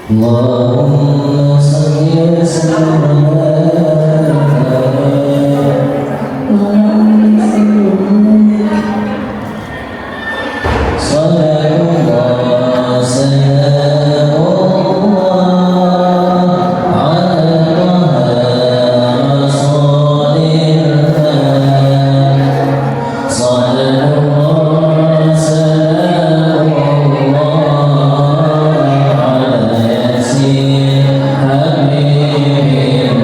Allahumma salli wa sallim Amin.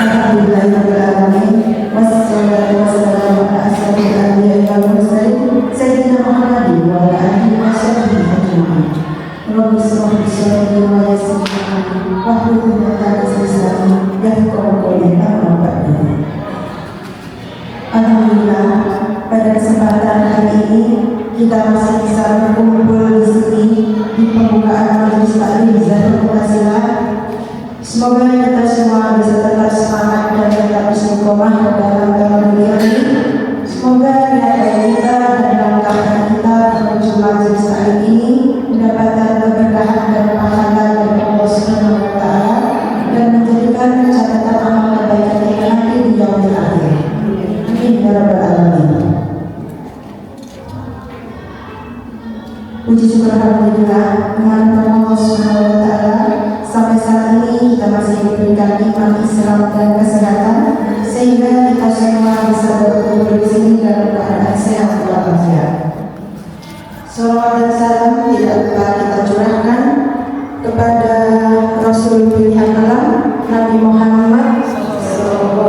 Alhamdulillahirrahmanirrahim. Wassalatu wassalamu ala asyrafil anbiya'i wal mursalin sayyidina Muhammadin wa ala alihi wa sahbihi ajma'in. Rabbi shrah li sadri wa yassir li amri wahlul 'uqdatam min lisani yafqahu qawli. Amma ba'du. Alhamdulillah, pada kesempatan hari ini kita masih bisa berkumpul di sini di pembukaan majelis taklim Zatul Wasilah. Semoga kita semua bisa tetap semangat dan tetap istiqomah dalam dalam dunia ini. Semoga niat kita dan langkah kita menuju majelis taklim ini mendapatkan keberkahan dan pahala dari Allah Subhanahu wa Ta'ala dan menjadikan catatan amal kebaikan kita nanti di yaumil akhir. Amin ya rabbal alamin. Puji syukur alhamdulillah kehadirat Allah Subhanahu wa Ta'ala, sampai saat ini kita masih diberikan iman, Islam dan kesehatan sehingga kita semua bisa berkumpul di sini dalam keadaan sehat walafiat. Salawat dan salam tidak lupa kita curahkan kepada Rasul pilihan alam Nabi Muhammad SAW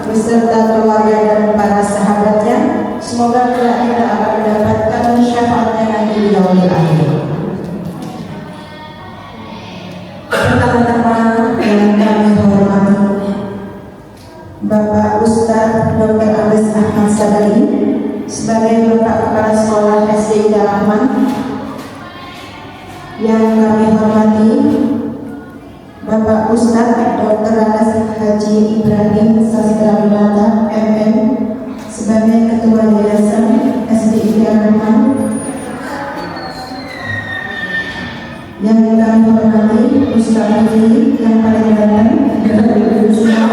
beserta keluarga dan para sahabatnya. Semoga kita akan mendapatkan syafaatnya nanti di yaumil akhir. Pertama-tama yang kami hormati Bapak Ustadz Dr. Andes Ahmad Sadari sebagai Bapak Kepala Sekolah SD Ida Rahman. Yang kami hormati Bapak Ustadz Dr. Andes Haji Ibrahim Sastrawinata MM sebagai Ketua Yayasan SD Ida Rahman. Yang kami hormati Ustaz Rifli yang paling ganteng dari ibu semua.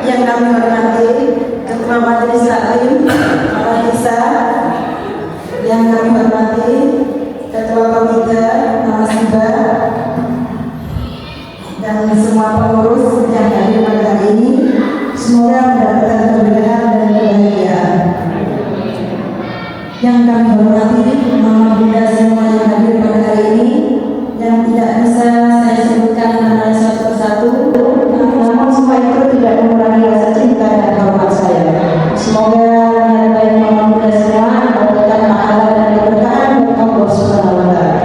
Yang kami hormati Ketua Majelis Taklim Bapak Isa, yang kami hormati Ketua Komite Nawasiba dan semua pengurus yang hadir pada hari ini. Semoga mendapatkan keberkahan dan kebahagiaan. Yang kami hormati Mama Bunda semua yang hadir pada hari ini, yang tidak bisa saya sebutkan namanya satu persatu, namun semua itu tidak mengurangi rasa cinta dan hormat saya. Semoga niat baik Mama Bunda semua mendapatkan pahala dan keberkahan dari Allah Subhanahu wa Ta'ala.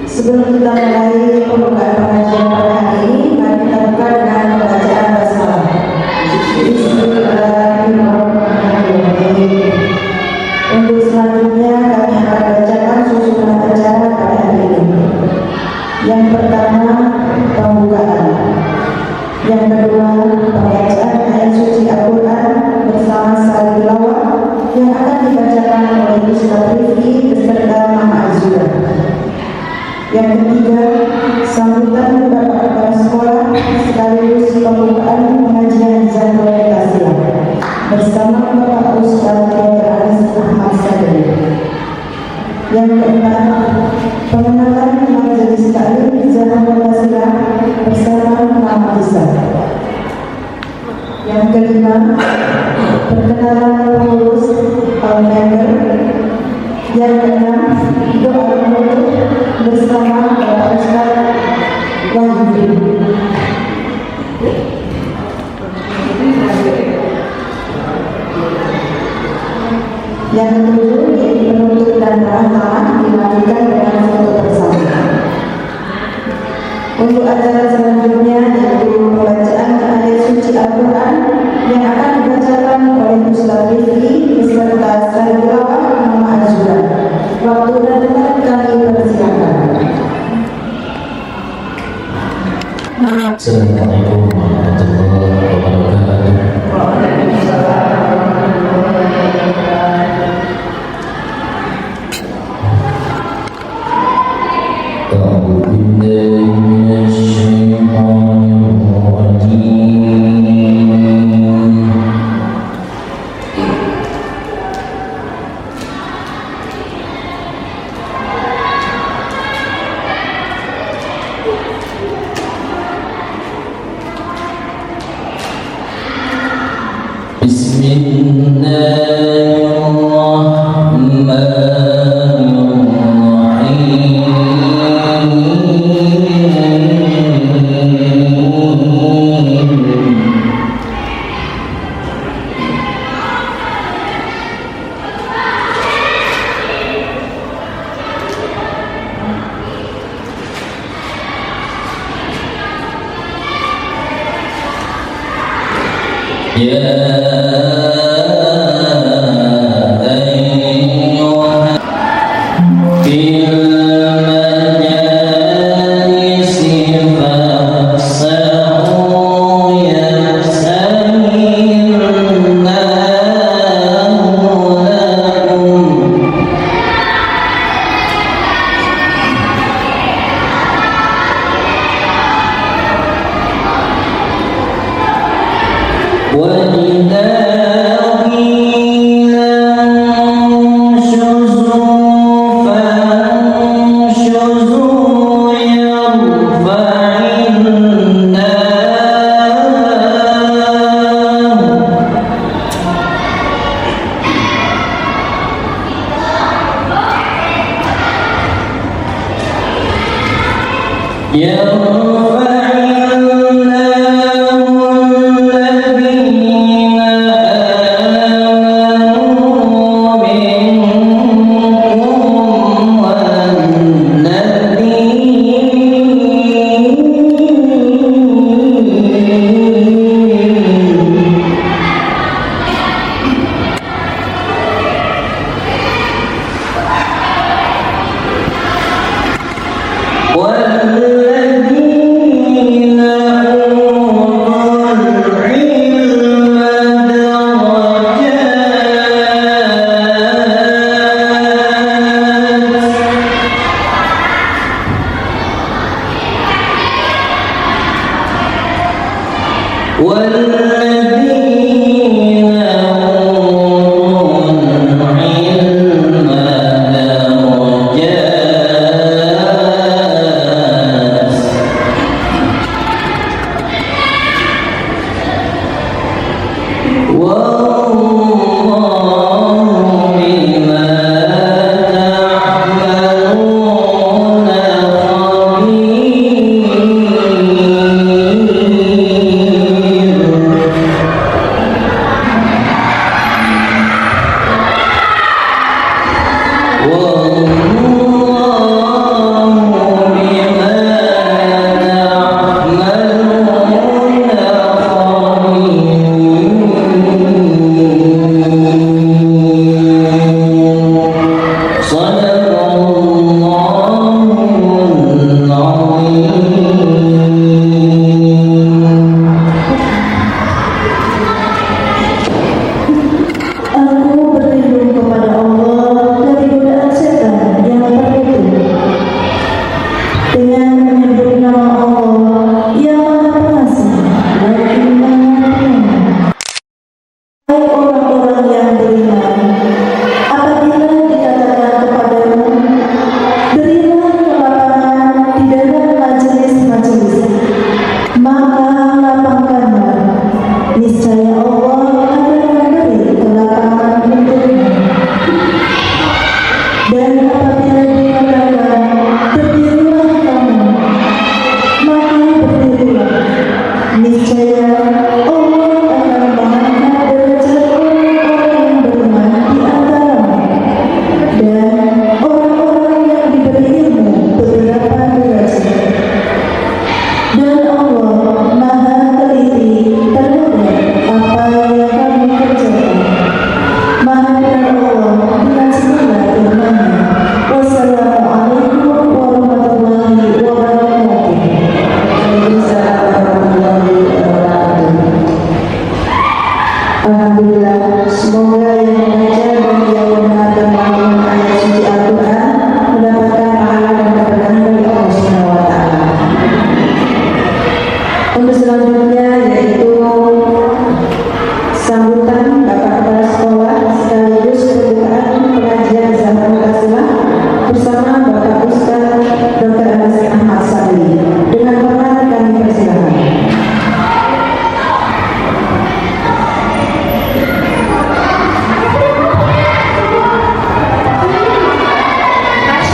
Sebelum kita mulai pembukaan pengajian pada hari ini, mari kita buka dengan pembacaan basmalah. Bismillahirrahmanirrahim. Untuk selanjutnya kami akan bacakan susunan acara pada hari ini. Yang pertama, pembukaan. Yang kedua, pembacaan ayat suci Al-Quran bersama salat tilawah yang akan dibacakan oleh Ustaz Rifki beserta Mama Azura. Yang ketiga, sambutan Bapak Kepala Sekolah sekaligus pembukaan pengajian Zatul Wasilah bersama Bapak Ustaz Dr. Andes Ahmad Sadari. Yang keempat, pengenalan majelis taklim Zatul Wasilah bersama Mama Isa. Yang kelima, perkenalan pengurus member. Yang keenam, doa penutup bersama Bapak Ustaz Wahyu. Yang ketujuh, yaitu penutup dan doa dilanjutkan dengan foto bersama. Untuk acara selanjutnya yaitu pembacaan ayat suci Al-Quran yang akan dibacakan oleh Ustaz Rifki beserta salat tilawah Mama Azura. Waktu dan tempat kami persilakan. Assalamualaikum warahmatullahi wabarakatuh.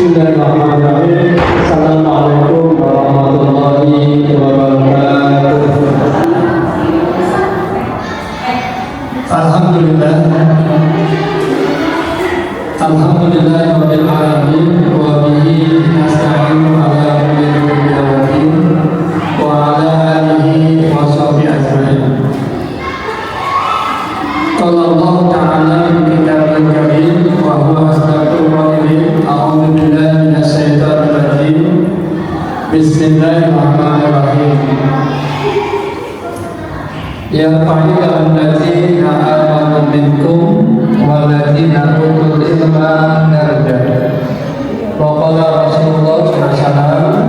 Bismillahirrahmanirrahim. Assalamualaikum warahmatullahi wabarakatuh. Alhamdulillah. Alhamdulillahirabbil alamin wa bihi nasta'inu ala umuri wa ala alihi wa sahbihi ajma'in. Bismillahirrahmanirrahim. Ya ayyuhal ladzina amanu minkum wal ladzina utul ilma darajat. Wa qala Rasulullah sallallahu alaihi wasallam,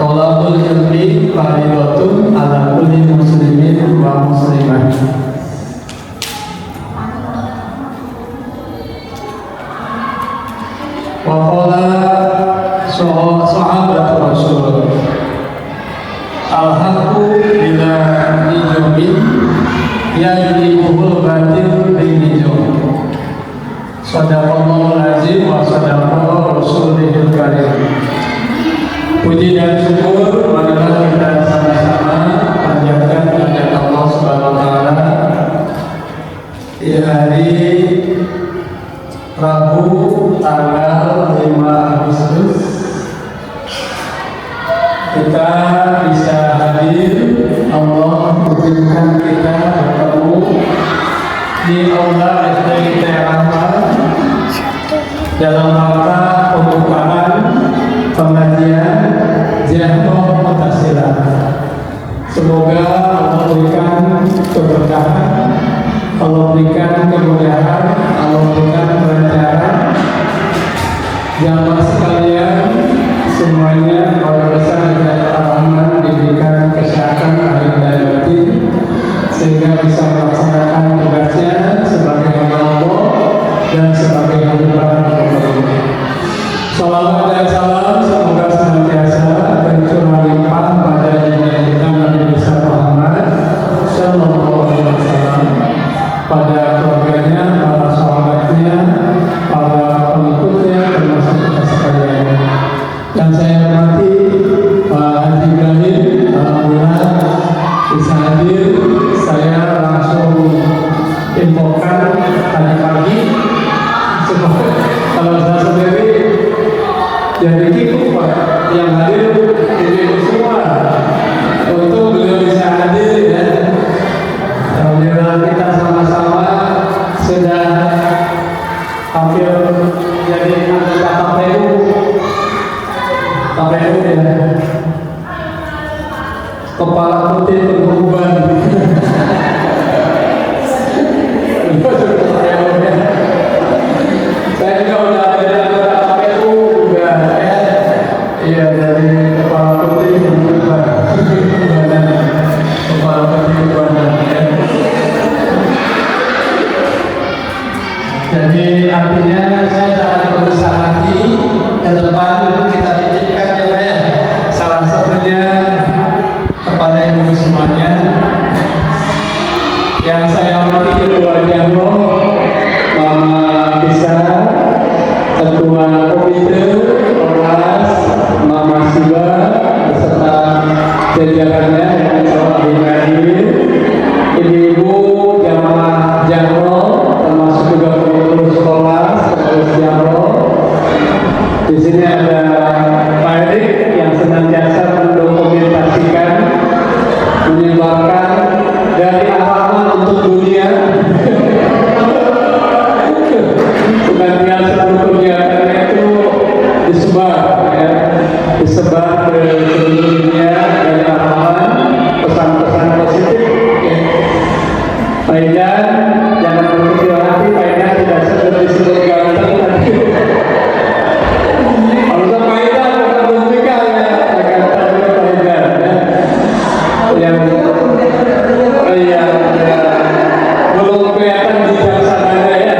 thalabul ilmi fardhatun ala kulli muslimin wa muslimah. Wa qala sahabat Rasul, al-haqqu bila nijumin yajlibuhul batil binijum. Sadaqallahu lazim wa sadaqa rasulihil karim. Puji dan syukur marilah kita sama-sama panjatkan kepada Allah Subhanahu wa taala di hari Rabu tanggal 5 Agustus kita bisa hadir. Allah izinkan kita bertemu di aula SD Rahmat dalam rangka pembukaan pengajian Jahroh Mutasila. Semoga Allah berikan keberkahan, Allah berikan kemudahan, Allah berikan kelancaran. Jamaah sekalian semuanya, Allah besar dan Rahman diberikan kesehatan lahir dan batin sehingga bisa melaksanakan tugasnya sebagai hamba Allah dan sebagai hamba Allah. Salawat dan salam semoga senantiasa tercurah limpah pada junjungan kita Nabi besar Muhammad sallallahu alaihi wasallam, pada keluarganya, para sahabatnya, para pengikutnya, termasuk kita sekalian. Dan saya hormati Pak Haji Ibrahim, alhamdulillah bisa hadir. Saya langsung infokan tadi pagi, kalau saya sendiri jadi kikuk Pak, yang hadir ibu semua untuk beliau bisa hadir ya. Alhamdulillah kita sama-sama sudah hampir jadi anggota KPU ya, kepala putih berbeban. Saya juga udah jadi anggota KPU juga ya. Iya, dari kepala putih berbeban. Kepala putih berbeban ya. Jadi artinya saya sangat berusaha hati ke depan kita titipkan ya, salah satunya kepada ibu semuanya yang saya hormati ketua Jahroh, Mama Bisa, Ketua Komite Ormas, Mama Siba beserta jajarannya yang telah hadir, ibu-ibu jamaah Jahroh termasuk juga pengurus sekolah, pengurus Jahroh. Di sini ada Pak Erik yang senantiasa mendokumentasikan, menyebarkan dari amanah untuk dunia. Senantiasa kegiatannya itu disebar, ya, disebar ke seluruh dunia dari amanah pesan-pesan positif. Ya. Faidan, jangan berkecil hati, Faidan tidak sedang disebut ganteng tadi. Kalau Faidan bukan berpikir ya, akan tadi Faidan ya. Yang belum kelihatan bijaksananya ya.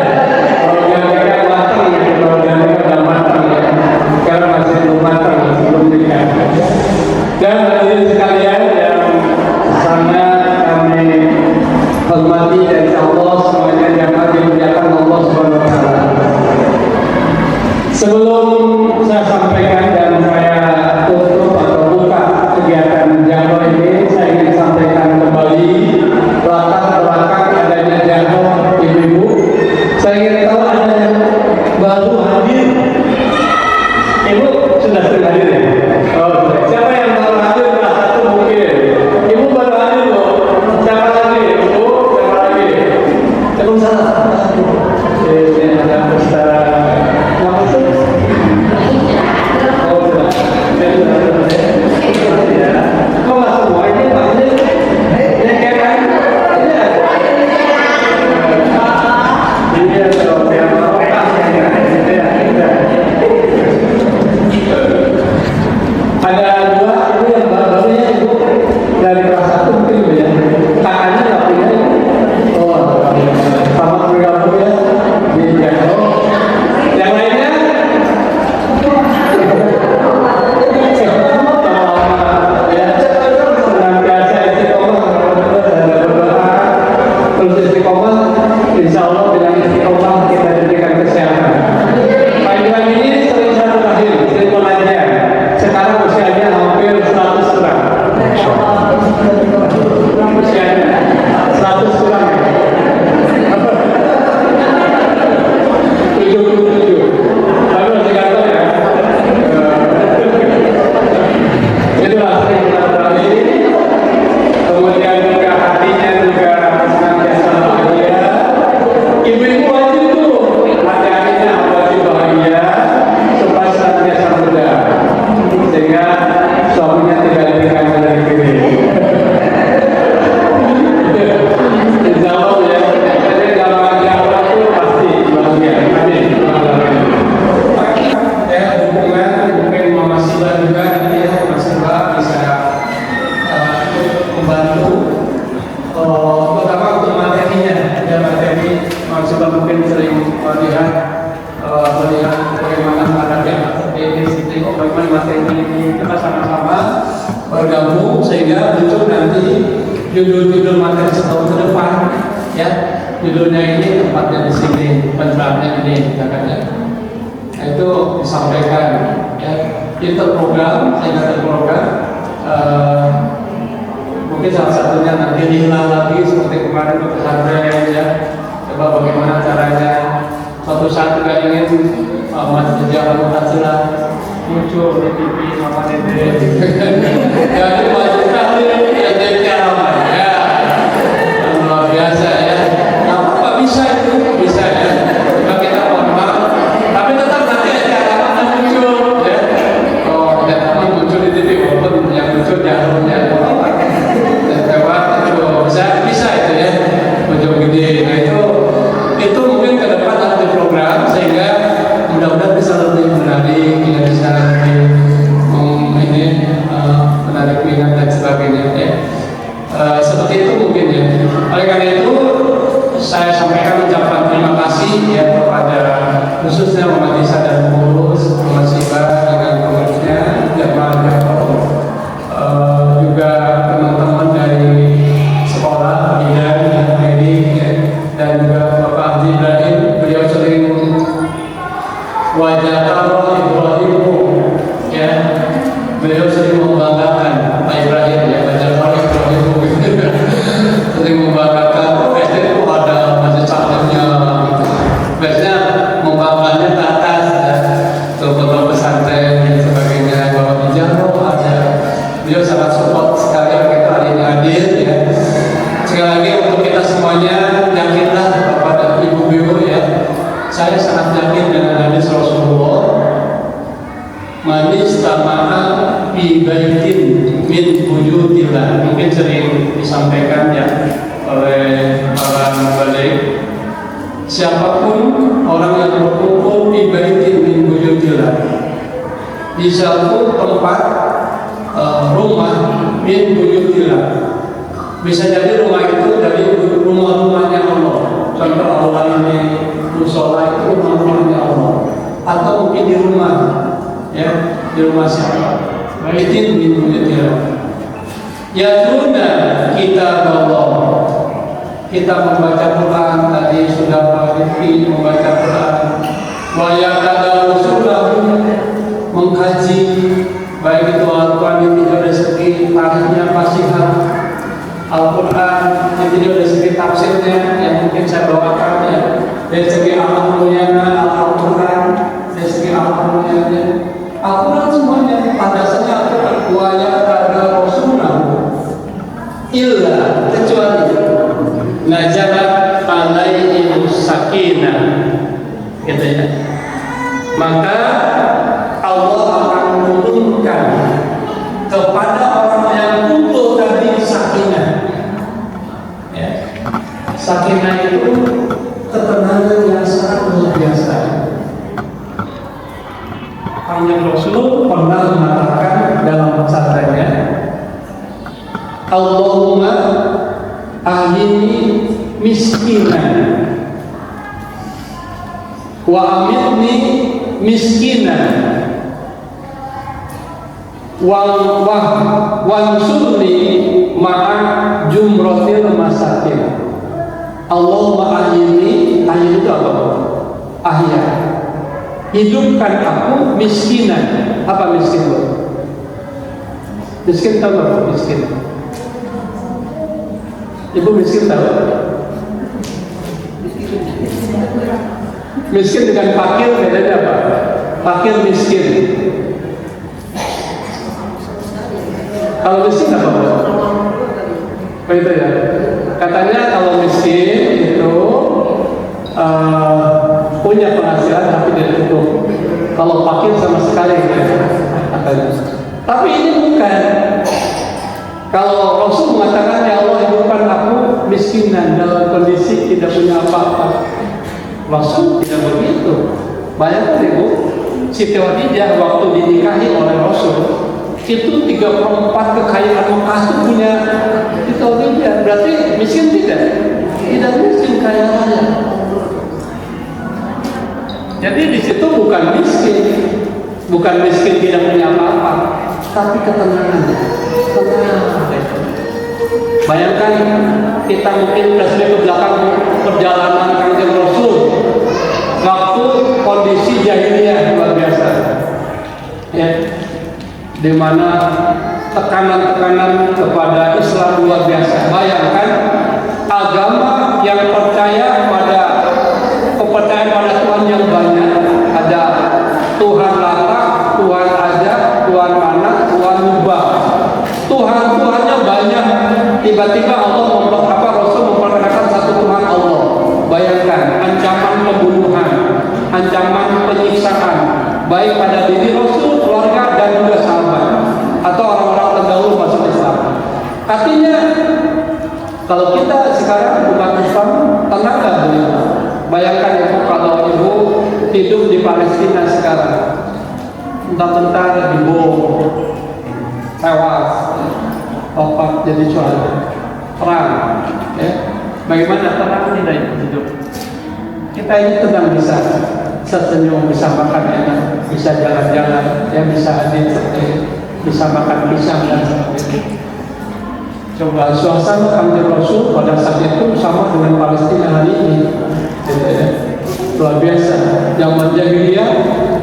Kalau yang mereka matang gitu, kalau yang mereka udah matang ya. Sekarang masih belum matang, masih belum nikah. Dan hadirin sekalian yang sangat kami hormati dan insyaallah semuanya dapat dimuliakan Allah Subhanahu wa taala. Sebelum saya sampaikan dan saya tutup atau buka kegiatan Jahroh ini, saya ingin sampaikan kembali latar belakang adanya Jahroh ibu-ibu. Saya ingin tahu ada yang baru hadir. Ibu sudah sering hadir ya? Oh, siapa yang baru hadir? Salah satu mungkin. Ibu baru hadir loh. Siapa lagi? Ibu, siapa lagi? judulnya ini, tempatnya di sini, pencerahannya ini, katanya. Nah, itu disampaikan, ya. Itu terprogram, saya terprogram. Mungkin salah satunya nanti dihilang lagi seperti kemarin ke pesantren, ya. Coba bagaimana caranya. Suatu saat juga ingin Mas Jalan Mutazilah muncul di TV sama Dede. Jadi masih sekali ya jadi ramai ya. Luar biasa ya. Nah, apa bisa itu? Bisa ya. Coba kita hormat. Tapi tetap nanti ada alamatnya muncul ya. Oh, ada muncul di TV walaupun yang muncul jarumnya. Coba bisa itu ya. Muncul gede. Nah itu mungkin ke depan ada program sehingga mudah-mudahan bisa lebih menarik, ya, bisa lebih menarik minat dan sebagainya ya. Seperti itu mungkin ya. Oleh karena itu saya sampaikan ucapan terima kasih ya kepada khususnya umat Isa dan pengurus Mas Iba dengan pengurusnya jamaah juga teman-teman dari sekolah bidan dan juga Bapak Haji Ibrahim, beliau sering wajah Allah Ibrahimu ya, beliau sering membanggakan Pak Ibrahim ya, wajah Allah Ibrahimu sering membanggakan itu ada masih cakepnya gitu. Biasanya membanggakannya ke atas ya, beberapa pesantren dan sebagainya, bahwa di Jaro ada, beliau sangat support sekali kita hari ini hadir ya. Sekali lagi untuk kita semuanya, yakinlah kepada ibu-ibu ya, saya sangat yakin dengan hadis Rasulullah, manis tama'a bi baitin min buyutillah. Mungkin sering disampaikan ya oleh para mubalik, siapapun orang yang berkumpul di baitin min buyutillah, di satu tempat rumah min buyutillah. Bisa jadi rumah itu dari rumah-rumahnya Allah. Contoh Allah ini musola itu rumah-rumahnya Allah. Atau mungkin di rumah, ya, di rumah siapa? Baitin min buyutillah. Yatluna kitab Allah. Kita membaca Quran tadi sudah Rifki membaca Quran. Wa yatadarusulahu, mengkaji baik itu Al-Quran yang tidak dari segi tariknya fasihan, Al-Quran yang tidak dari segi tafsirnya yang mungkin saya bawakan ya, dari segi al-mulyana Al-Quran, dari segi al-mulyana Al-Quran semuanya pada dasarnya Al-Quran. Wa yatadarusulahu illa, kecuali nazalat alaihim sakinah, gitu ya. Maka Allah akan menurunkan kepada orang yang kumpul tadi sakinah. Ya. Sakinah itu ketenangan yang sangat luar biasa. Kanjeng Rasul pernah mengatakan dalam sabdanya, Allahumma ahyini miskinan wa amitni miskinan wansurni ma'a jumrotil masakin. Allahumma ahyini, ahyin itu apa? Ahya, hidupkan aku miskinan. Apa miskin? Miskin tahu apa miskin? Ibu miskin tahu? Miskin dengan fakir bedanya apa? Fakir miskin. Kalau miskin apa? Apa itu ya? Katanya kalau miskin itu punya penghasilan tapi tidak cukup. Kalau fakir sama sekali ya. Tapi ini bukan. Kalau Rasul mengatakan ya Allah hidupkan aku miskinan dalam kondisi tidak punya apa-apa, Rasul tidak begitu. Bayangkan ibu, Siti Khadijah waktu dinikahi oleh Rasul itu 3/4 kekayaan Mekah itu punya Siti Khadijah. Berarti miskin tidak? Tidak miskin, kaya raya. Jadi di situ bukan miskin tidak punya apa-apa, tapi ketenangan. Bayangkan kita mungkin flashback ke belakang perjalanan Kanjeng Rasul waktu kondisi jahiliyah luar biasa, ya, di mana tekanan-tekanan kepada Islam luar biasa. Bayangkan agama yang percaya pada kepercayaan pada Tuhan yang banyak, ada Tuhan Lata, Tuhan Aja, Tuhan Mana, Tuhan Mubah, Tuhannya banyak. Tiba-tiba Allah Rasul memperkenalkan satu Tuhan Allah. Bayangkan ancaman pembunuhan, ancaman penyiksaan, baik pada diri Rasul, keluarga, dan juga sahabat atau orang-orang terdahulu masuk Islam. Artinya kalau kita sekarang umat Islam tenang gak boleh? Bayangkan ibu, kalau ibu hidup di Palestina sekarang, entah-entah dibom, tewas, wafat jadi syuhada, perang, ya. Bagaimana tenang tidak hidup? Kita ini tenang bisa sesenyum, bisa makan enak, bisa jalan-jalan, ya, bisa hadir, bisa makan pisang dan sebagainya. Coba suasana Kanjeng Rasul pada saat itu sama dengan Palestina hari ini, gitu ya. Luar biasa. Zaman jahiliyah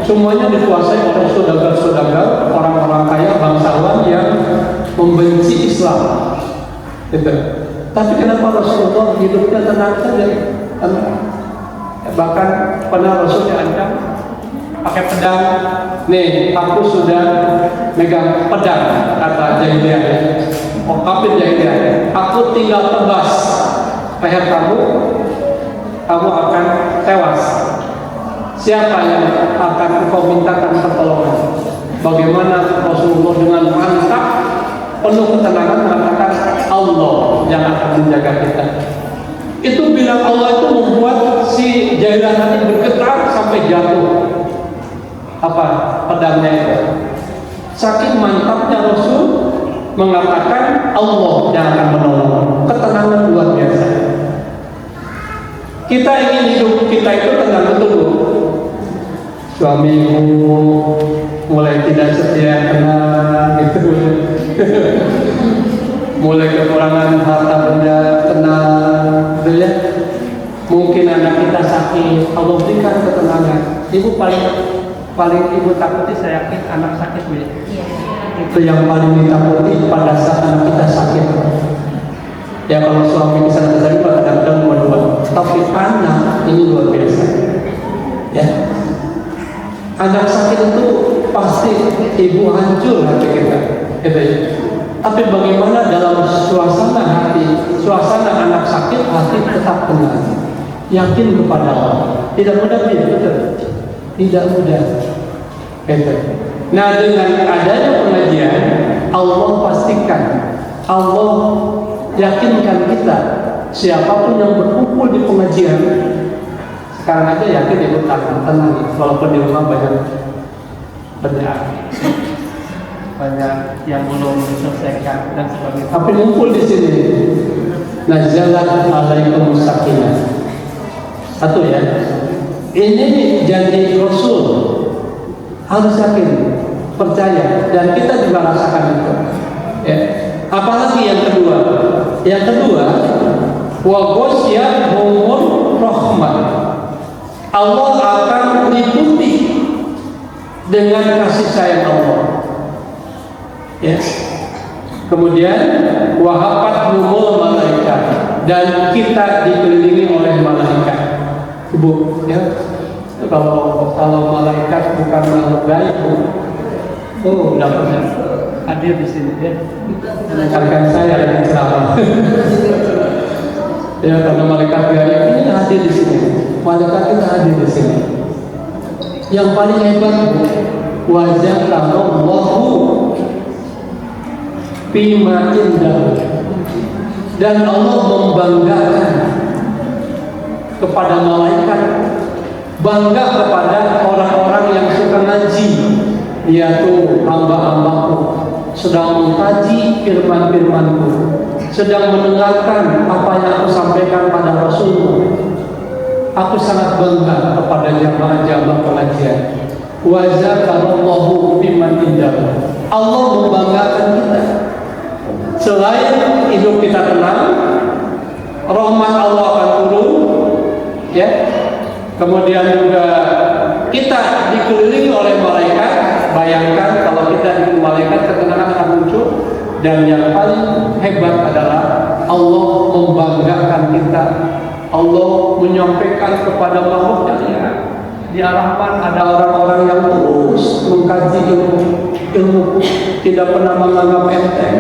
semuanya dikuasai oleh saudagar-saudagar, orang-orang kaya, bangsawan yang membenci Islam, gitu. Tapi kenapa Rasulullah hidupnya tenang saja? Bahkan pernah Rasul diancam pakai pedang. Nih, aku sudah megang pedang, kata jahiliyah. Oh, kafir jahiliyah. Aku tinggal tebas leher kamu akan tewas. Siapa yang akan kau mintakan pertolongan? Bagaimana Rasulullah dengan mantap, penuh ketenangan mengatakan Allah yang akan menjaga kita. Itu bilang Allah itu membuat si jahiliyah tadi bergetar sampai jatuh pedangnya itu. Saking mantapnya Rasul mengatakan Allah yang akan menolong. Ketenangan luar biasa. Kita ingin hidup kita itu tenang betul. Suamimu mulai tidak setia, tenang gitu. Mulai kekurangan harta benda, tenang, gitu ya. Mungkin anak kita sakit, Allah berikan ketenangan. Ibu paling ibu takuti, saya yakin anak sakit, Bu. Itu yang paling ditakuti pada saat anak kita sakit. Ya, kalau suami bisa terjadi kadang-kadang dua-dua, tapi anak ini luar biasa. Ya, anak sakit itu pasti ibu hancur hati kita, gitu ya. Tapi bagaimana dalam suasana hati, suasana anak sakit, hati tetap tenang, yakin kepada Allah. Tidak mudah, betul? Tidak mudah. Gitu. Nah, dengan adanya pengajian, Allah pastikan, Allah yakinkan kita, siapapun yang berkumpul di pengajian, sekarang aja yakin itu tenang, walaupun di rumah banyak yang belum diselesaikan dan sebagainya. Tapi ngumpul di sini, nazalat alaikum sakinah. Satu ya, ini janji Rasul, harus yakin, percaya, dan kita juga rasakan itu. Ya. Apalagi yang kedua? Yang kedua, wa ghasyiyahumur rahmah. Allah akan meliputi dengan kasih sayang Allah. Ya. Kemudian wahafathumul malaikat, dan kita dikelilingi oleh malaikat. Ibu, ya. Kalau malaikat bukan makhluk gaib, udah pernah hadir di sini, ya. Rekan saya yang ceramah. Ya, karena malaikat gaib ini hadir di sini. Malaikat kita hadir di sini. Yang paling hebat, wajah Allahu bima indah, dan Allah membanggakan kepada malaikat, bangga kepada orang-orang yang suka ngaji, yaitu hamba-hambaku sedang mengkaji firman-firmanku, sedang mendengarkan apa yang aku sampaikan pada Rasulullah. Aku sangat bangga kepada jamaah-jamaah pengajian. Wa zakarallahu biman indah. Allah membanggakan kita. selain hidup kita tenang, rahmat Allah akan turun, ya. Kemudian juga kita dikelilingi oleh malaikat. Bayangkan kalau kita dikelilingi malaikat, ketenangan akan muncul. Dan yang paling hebat adalah Allah membanggakan kita. Allah menyampaikan kepada makhluknya. Di Ar-Rahman ada orang-orang yang terus mengkaji ilmu, tidak pernah menganggap enteng.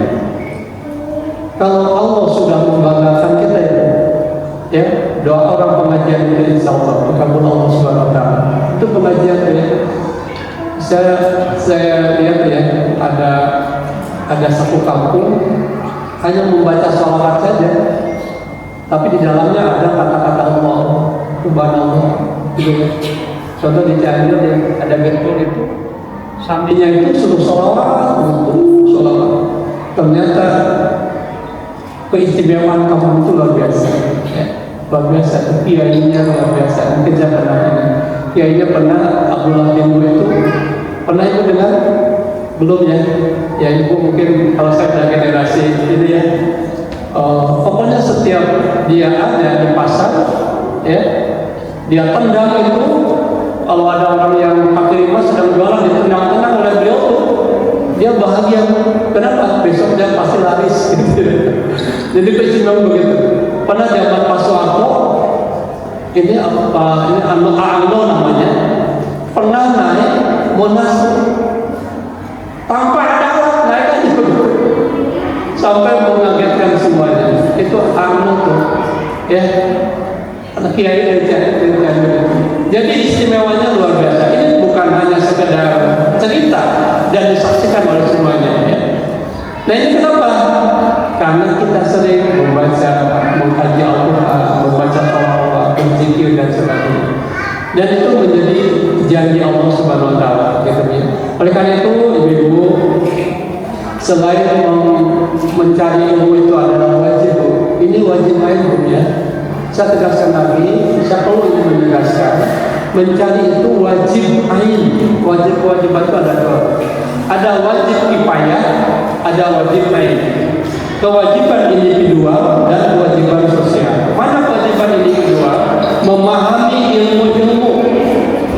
Kalau Allah sudah membanggakan kita, ya, doa orang pengajian itu insya Allah dikabul Allah Subhanahu Wa Taala. Itu pengajian ya. Saya lihat ya, ada satu kampung hanya membaca sholawat saja, tapi di dalamnya ada kata-kata Allah, Subhanallah. Gitu. Contoh di Cianjur yang ada betul itu, sambinya itu suruh sholawat, sholawat. Ternyata keistimewaan kampung itu luar biasa, ya. Luar biasa. Kiainya luar biasa. Mungkin saya pernah ini. Kiainya pernah Abdullah bin Bu itu pernah ibu dengar? Belum ya? Ya ibu mungkin kalau saya sudah generasi ini ya. Pokoknya setiap dia ada di pasar, ya, dia tendang itu. Kalau ada orang yang kaki lima sedang jualan ditendang-tendang oleh beliau, dia bahagia. Kenapa? Besok dia pasti laris. Gitu. Jadi keistimewaan begitu. Pernah zaman Pak Soeharto, ini apa? Ini Ando namanya. Pernah naik Monas tanpa ada alat, naik aja sampai mengagetkan semuanya. Itu Ando tuh, ya. Anak kiai dari Cianjur. Jadi istimewanya luar biasa. Ini bukan hanya sekedar cerita dan disaksikan oleh semuanya, ya. Nah ini kenapa? Karena kita sering membaca, mengkaji Al-Quran, membaca sholawat, berzikir dan sebagainya. Dan itu menjadi janji Allah Subhanahu Wa Taala. Gitu, ya. Oleh karena itu, ibu-ibu, selain mencari ilmu itu adalah wajib, ini wajib ilmu, ya. Saya tegaskan lagi, saya perlu menegaskan, mencari itu wajib ain. Wajib kewajiban itu ada dua. Ada wajib kifayah, ada wajib ain. Kewajiban individual dan kewajiban sosial. Mana kewajiban individual? Memahami ilmu-ilmu,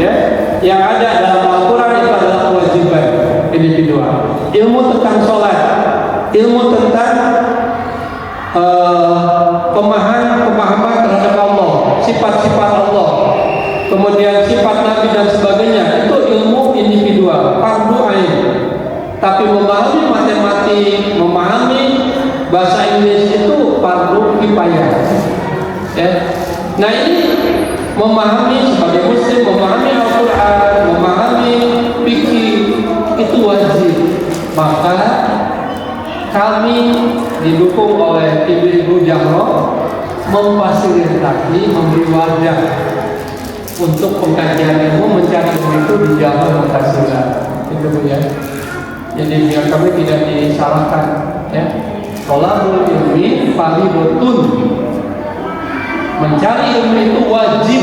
ya, yang ada dalam Al-Quran itu adalah kewajiban individual. Ilmu tentang sholat, ilmu tentang pemahaman terhadap Allah, sifat-sifat Allah, kemudian sifat Nabi dan sebagainya, itu ilmu individual, fardu ain. Tapi memahami matematik, memahami bahasa Inggris itu fardu kifayah, ya. Nah ini memahami sebagai muslim, memahami Al-Quran, memahami fikih itu wajib. Maka kami didukung oleh Ibu Jamroh memfasilitasi, memberi wadah untuk pengkajian ilmu, mencari ilmu itu di Jamroh Mu'tazilah. Itu Bu ya. Jadi biar kami tidak disalahkan, ya. Thalabul ilmi fardhun. Mencari ilmu itu wajib.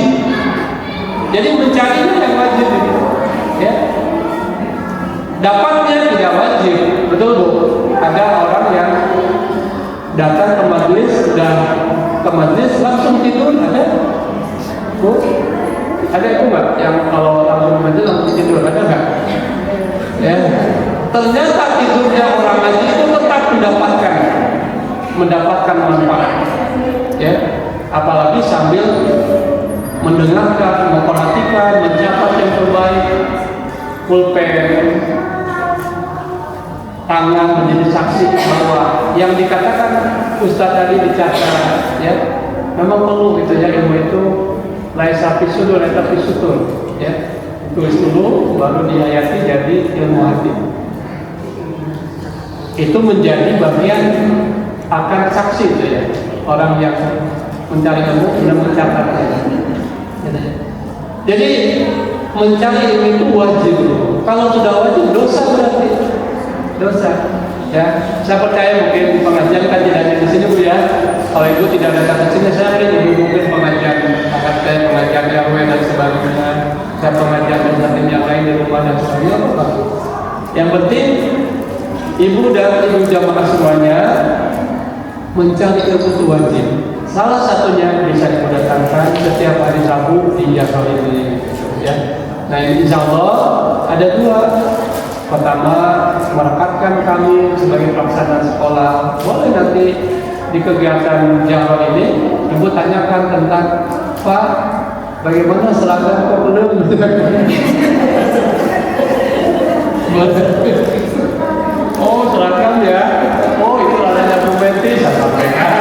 Jadi mencarinya yang wajib itu, ya. Dapatnya tidak wajib, betul Bu. Ada orang yang datang ke majelis langsung tidur, ada Bu? Ada itu nggak? Yang kalau langsung majelis langsung tidur, ada nggak? Ya. Ternyata tidurnya orang ngaji itu tetap mendapatkan manfaat, ya. Apalagi sambil mendengarkan, memperhatikan, mencatat yang terbaik, pulpen, tangan menjadi saksi bahwa yang dikatakan Ustaz tadi dicatat, ya. Memang perlu gitu ya, ilmu itu laisa fisudur, laisa fisutur, ya. Tulis dulu baru dihayati jadi ilmu hati. Itu menjadi bagian akan saksi itu ya, orang yang mencari ilmu dan mencatatnya. Jadi mencari ilmu itu wajib. Kalau sudah wajib, dosa berarti. Dosa. Ya, saya percaya mungkin pengajian kan tidak ada di sini Bu ya. Kalau Ibu tidak datang ke sini, saya yakin Ibu mungkin pengajian akad saya, pengajian RW dan sebagainya, saya pengajian dan yang lain di rumah dan sebagainya. Yang penting ibu dan ibu jamaah semuanya mencari ilmu itu wajib. Salah satunya bisa didatangkan setiap hari Rabu di Jakarta ini. Ya. Nah, insya Allah ada dua. Pertama, merekatkan kami sebagai pelaksana sekolah. Boleh nanti di kegiatan Jakarta ini, ibu tanyakan tentang Pak, bagaimana seragam kok belum? Oh, seragam ya. Oh, itu adanya Bu Betty, saya sampaikan.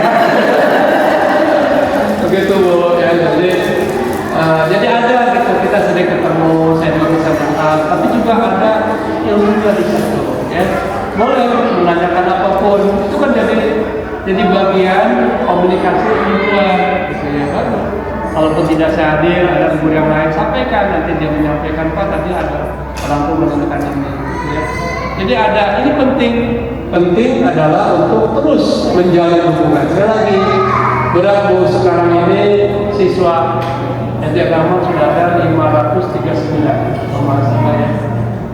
Begitu Bu, ya. Jadi ada gitu, kita sering ketemu, saya juga bisa mengenal, tapi juga ada ilmu juga di situ, ya. Boleh menanyakan apapun, itu kan jadi bagian komunikasi ilmuwan, gitu ya kan. Kalaupun tidak saya hadir, ada guru yang lain sampaikan, nanti dia menyampaikan Pak tadi ada orang tua menanyakan ini, gitu ya. Jadi ada, ini penting adalah untuk terus menjalin hubungan. Sekali lagi, berat Bu sekarang ini siswa SD agama sudah ada 539, mahasiswa ya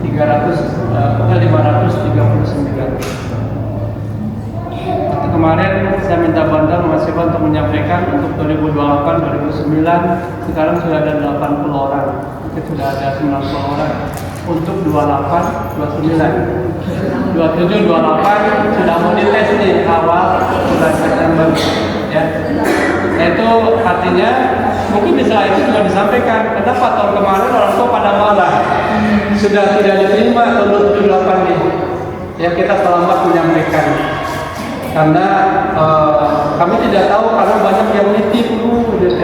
539. Kemarin saya minta bantuan mahasiswa untuk menyampaikan untuk 2028-2009 sekarang sudah ada 80 orang, mungkin sudah ada 90 orang. Untuk 28-29, 27-28 sudah mau dites nih awal bulan September, ya. Nah, itu artinya mungkin di sela itu juga disampaikan kenapa tahun kemarin orang tua pada malah sudah tidak diterima tahun 78 nih, ya kita terlambat menyampaikan karena kami tidak tahu karena banyak yang nitip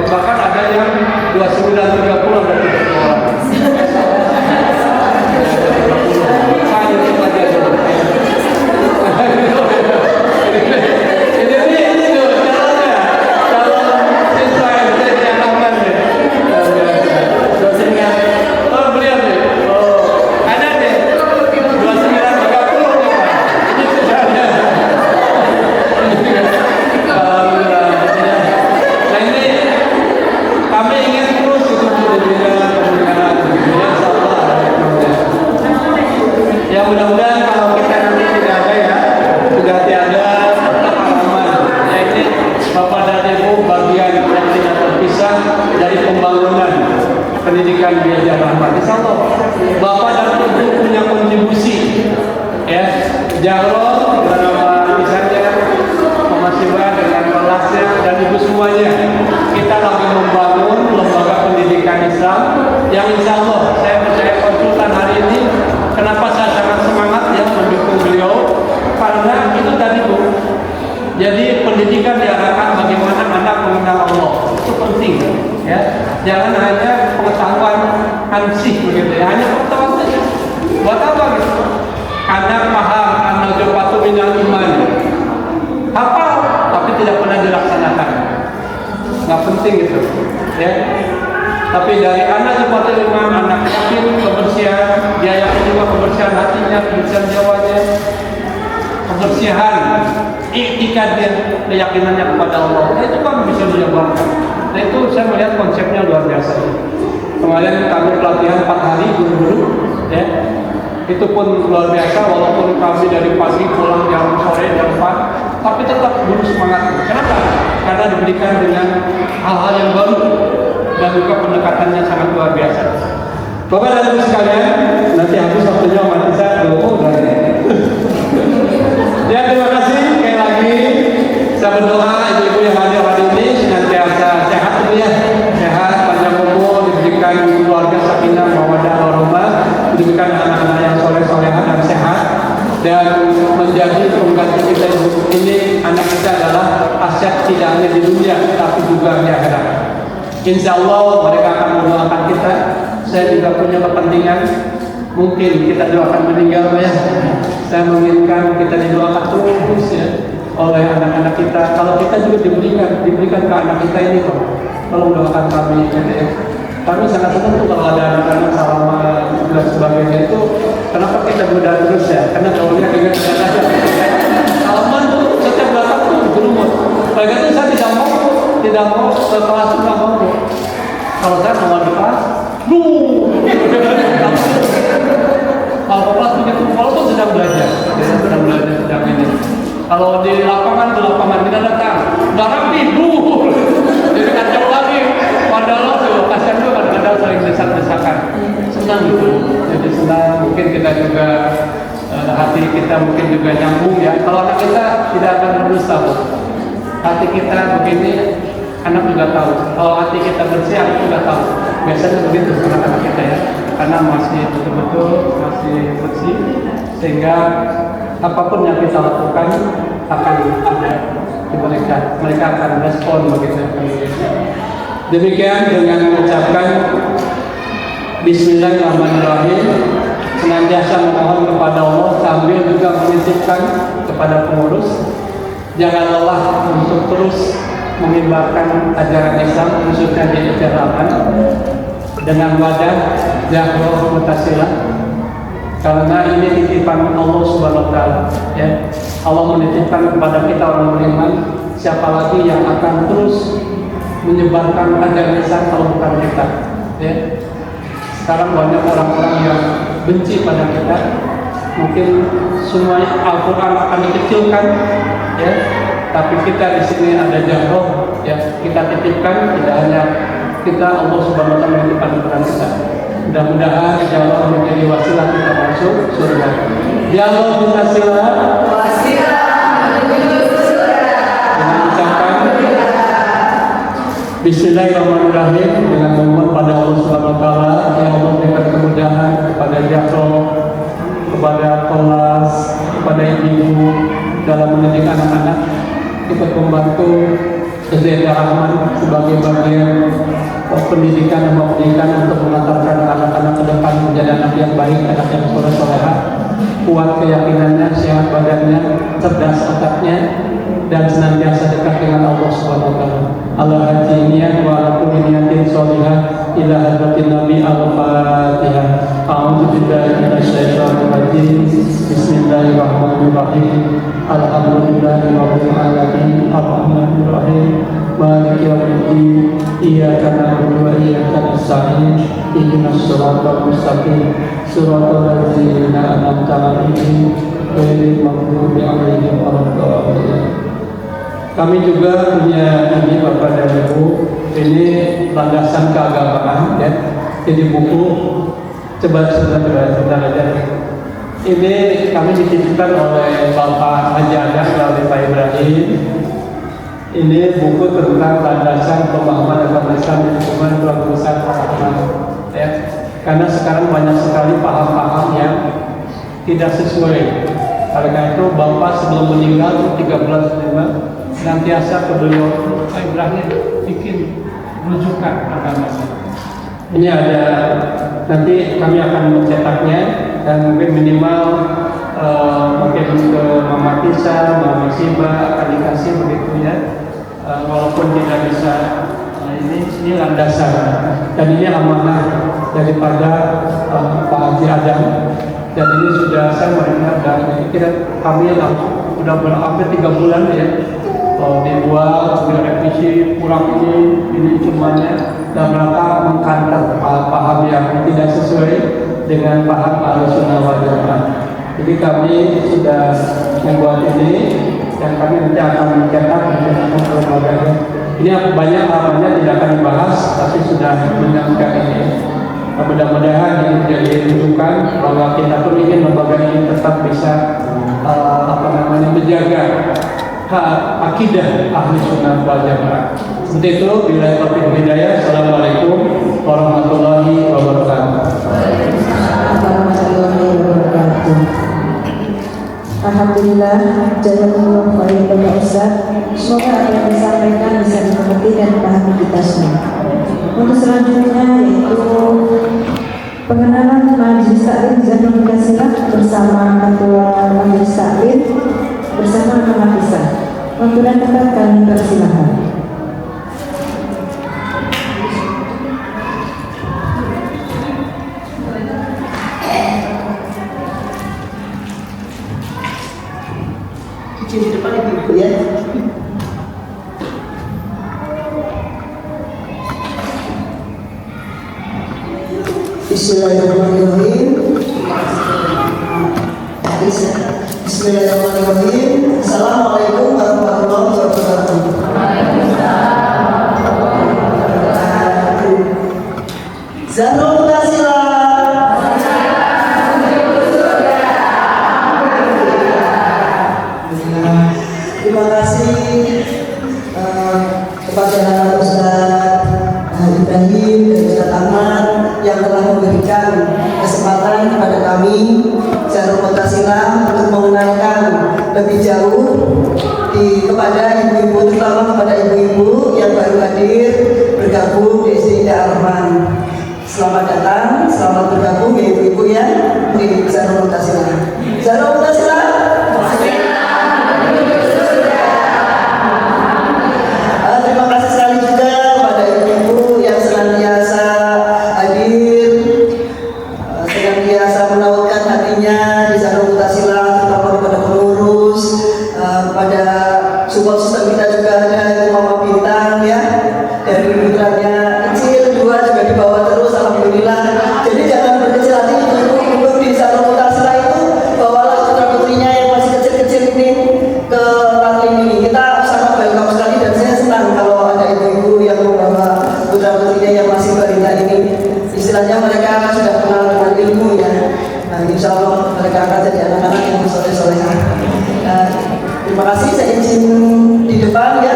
bahkan ada yang 29-30 ada 30 orang. Pendidikan Biaya Rahmat, insya Allah Bapak dan Ibu punya kontribusi, ya. Jarod beberapa misalnya mahasiswa dengan kelasnya dan ibu semuanya, kita lagi membangun lembaga pendidikan Islam yang insya Allah saya percaya konsultan hari ini. Kenapa saya sangat semangat ya mendukung beliau? Karena itu tadi Bu. Jadi pendidikan diarahkan bagaimana anak mengenal Allah, itu penting, ya. Jangan hanya pengetahuan ansih begitu ya, hanya pengetahuan saja. Buat apa gitu? Anak paham, anak jopatu minal iman, hafal, tapi tidak pernah dilaksanakan. Nggak penting gitu, ya. Tapi dari anak jopatu iman, anak yakin kebersihan, dia yakin juga kebersihan hatinya, kebersihan jiwanya, kebersihan iktikadnya, keyakinannya kepada Allah. Nah, itu kan bisa dijabarkan. Nah, itu saya melihat konsepnya luar biasa. Kemarin kami pelatihan 4 hari guru-guru, ya. Itu pun luar biasa walaupun kami dari pagi pulang jam sore jam 4, tapi tetap guru semangat. Kenapa? Karena diberikan dengan hal-hal yang baru dan juga pendekatannya sangat luar biasa. Bapak dan Ibu sekalian, nanti habis waktunya mati saya ya, terima kasih sekali lagi. Saya berdoa ibu-ibu yang hadir hari ini senantiasa sehat ya, sehat, panjang umur, diberikan keluarga sakinah mawaddah warahmah, diberikan anak-anak yang soleh-soleha dan sehat, dan menjadi pengganti kita ini. Anak kita adalah aset tidak hanya di dunia tapi juga di akhirat. Insya Allah mereka akan mendoakan kita. Saya juga punya kepentingan, mungkin kita doakan meninggal ya. Saya menginginkan kita didoakan terus ya oleh anak-anak kita. Kalau kita juga diberikan ke anak kita ini kok. Tolong doakan kami ya. Kami sangat senang tuh kalau ada anak-anak salaman dan sebagainya itu. Kenapa kita mudah terus ya? Karena tahunya dengan aja. Salaman tuh setiap datang tuh berumur. Baik itu saya tidak mau ke kelas itu nggak mau. Kalau saya mau di kelas, kalau kelas begitu, walaupun sedang belajar, Kalau di lapangan kita datang, udah rapi, jadi kacau lagi. Padahal tuh kasihan tuh kadang-kadang saling desak-desakan. Senang gitu, jadi senang. Mungkin kita juga hati kita mungkin juga nyambung ya. Kalau anak kita tidak akan berdusta, hati kita begini, anak juga tahu. Kalau hati kita bersih, anak juga tahu. Biasanya begitu anak-anak kita ya, karena masih betul-betul masih bersih, sehingga apapun yang kita lakukan akan diberikan. Mereka akan respon begitu. Demikian dengan mengucapkan Bismillahirrahmanirrahim, senantiasa memohon kepada Allah sambil juga menitipkan kepada pengurus, jangan lelah untuk terus menyebarkan ajaran Islam khususnya di Jalanan dengan wadah Jahroh Mutasilah, karena ini titipan Allah Subhanahu wa Ta'ala ya. Allah menitipkan kepada kita orang beriman, siapa lagi yang akan terus menyebarkan ajaran Islam kalau bukan kita ya. Sekarang banyak orang-orang yang benci pada kita, mungkin semuanya Al-Quran akan dikecilkan ya, tapi kita di sini ada Jahroh ya, kita titipkan. Tidak hanya kita, Allah Subhanahu wa Ta'ala menitipkan kepada kita. Mudah-mudahan Jahroh menjadi wasilah kita masuk surga. Jahroh wasilah menuju surga. Dengan ucapan Bismillahirrahmanirrahim, dengan memohon pada Allah Subhanahu wa Ta'ala, ya Allah berikan kemudahan kepada Jahroh, kepada kelas, kepada ibu dalam mendidik anak-anak, ikut membantu Zaida Rahman sebagai bagian pendidikan dan pendidikan untuk mengantarkan anak-anak ke depan menjadi anak yang baik, anak yang soleh-solehah, kuat keyakinannya, sehat badannya, cerdas otaknya, dan senantiasa dekat dengan Allah Subhanahu wa Ta'ala. Allah hajiniyan wa ala kulli niyatin sholihah ila hadratin Nabi al-Fatihah. A'udzu billahi minasyaitonir rajim. Bismillahirrahmanirrahim. Alhamdulillahi rabbil alamin. Arrahmanir rahim. Maliki yaumiddin. Iyyaka na'budu wa iyyaka nasta'in. Ihdinas siratal mustaqim. Siratal ladzina an'amta 'alaihim ghairil maghdubi 'alaihim waladdallin. Kami juga punya ini Bapak dan Ibu, ini landasan keagamaan ya. Jadi buku, coba sebentar aja. Ini kami dititipkan oleh Bapak Haji Adam dari Pak Ibrahim. Ini buku tentang landasan pemahaman agama Islam di lingkungan keluarga besar Pak Ahmad ya. Karena sekarang banyak sekali paham-paham yang tidak sesuai. Karena itu Bapak sebelum meninggal 3 bulan sebelumnya senantiasa ke beliau, Pak Ibrahim bikin rujukan agama. Ini ada, nanti kami akan mencetaknya dan mungkin minimal mungkin ke Mama Tisa, Mama Siba akan dikasih begitu ya. Walaupun tidak bisa ini landasan dan ini amanah daripada Pak Haji Adam. Dan ini sudah saya melihat dan kira kami langsung udah hampir 3 bulan ya. Dibuat, direvisi, kurang ini semuanya dan mereka mengkantar paham yang tidak sesuai dengan paham Ahlussunnah wal Jamaah. Jadi kami sudah membuat ini dan kami nanti akan mencetak ke lembaganya. Ini banyak halamannya tidak akan dibahas, tapi sudah menyampaikan ini. Mudah-mudahan ini menjadi rujukan bahwa kita pun ingin lembaga ini tetap bisa menjaga akidah Ahlussunnah wal Jamaah. Seperti itu, billahi taufiq wal hidayah. Assalamualaikum warahmatullahi wabarakatuh. Alhamdulillah, jazakumullah khairan ya Ustaz. Semoga apa yang disampaikan bisa dimengerti dan dipahami kita semua. Untuk selanjutnya yaitu pengenalan Majelis Taklim Zainul Mutasilah bersama Ketua Majelis Taklim bersama Mama Tisa. Waktu dan tempat kami persilahkan. Di depan ibu ya. Bismillahirrahmanirrahim. Bismillahirrahmanirrahim. Assalamualaikum warahmatullahi wabarakatuh. Zahrul Tasila. Terima kasih kepada Ustaz Ibrahim dan Ustaz Ahmad yang telah memberikan kesempatan kepada kami Zahrul Tasila untuk mengenalkan lebih jauh kepada ibu-ibu, terutama kepada ibu-ibu yang baru hadir bergabung di SD Ar-Rahman. Selamat datang, selamat bergabung ya ibu-ibu ya di Zahrul Tasila. Zahrul Tasila. Terima kasih sekali juga kepada ibu-ibu yang senantiasa hadir, senantiasa menautkan hatinya di Zahrul Tasila, terutama kepada pengurus, kepada support system kita juga ada Ibu Mama Bintang ya, dari putranya kecil dua juga dibawa terus, alhamdulillah. Jadi jangan berkecil hati ibu-ibu di Zahrul Tasila itu, bawalah putra-putrinya yang masih kecil-kecil ini ke taklim ini. Kita sangat welcome sekali dan saya senang kalau ada ibu-ibu yang membawa putra-putrinya yang masih balita ini. Istilahnya mereka sudah kenal dengan ilmu ya. Nah, insya Allah mereka akan jadi anak-anak yang soleh-solehah. Terima kasih, saya izin di depan ya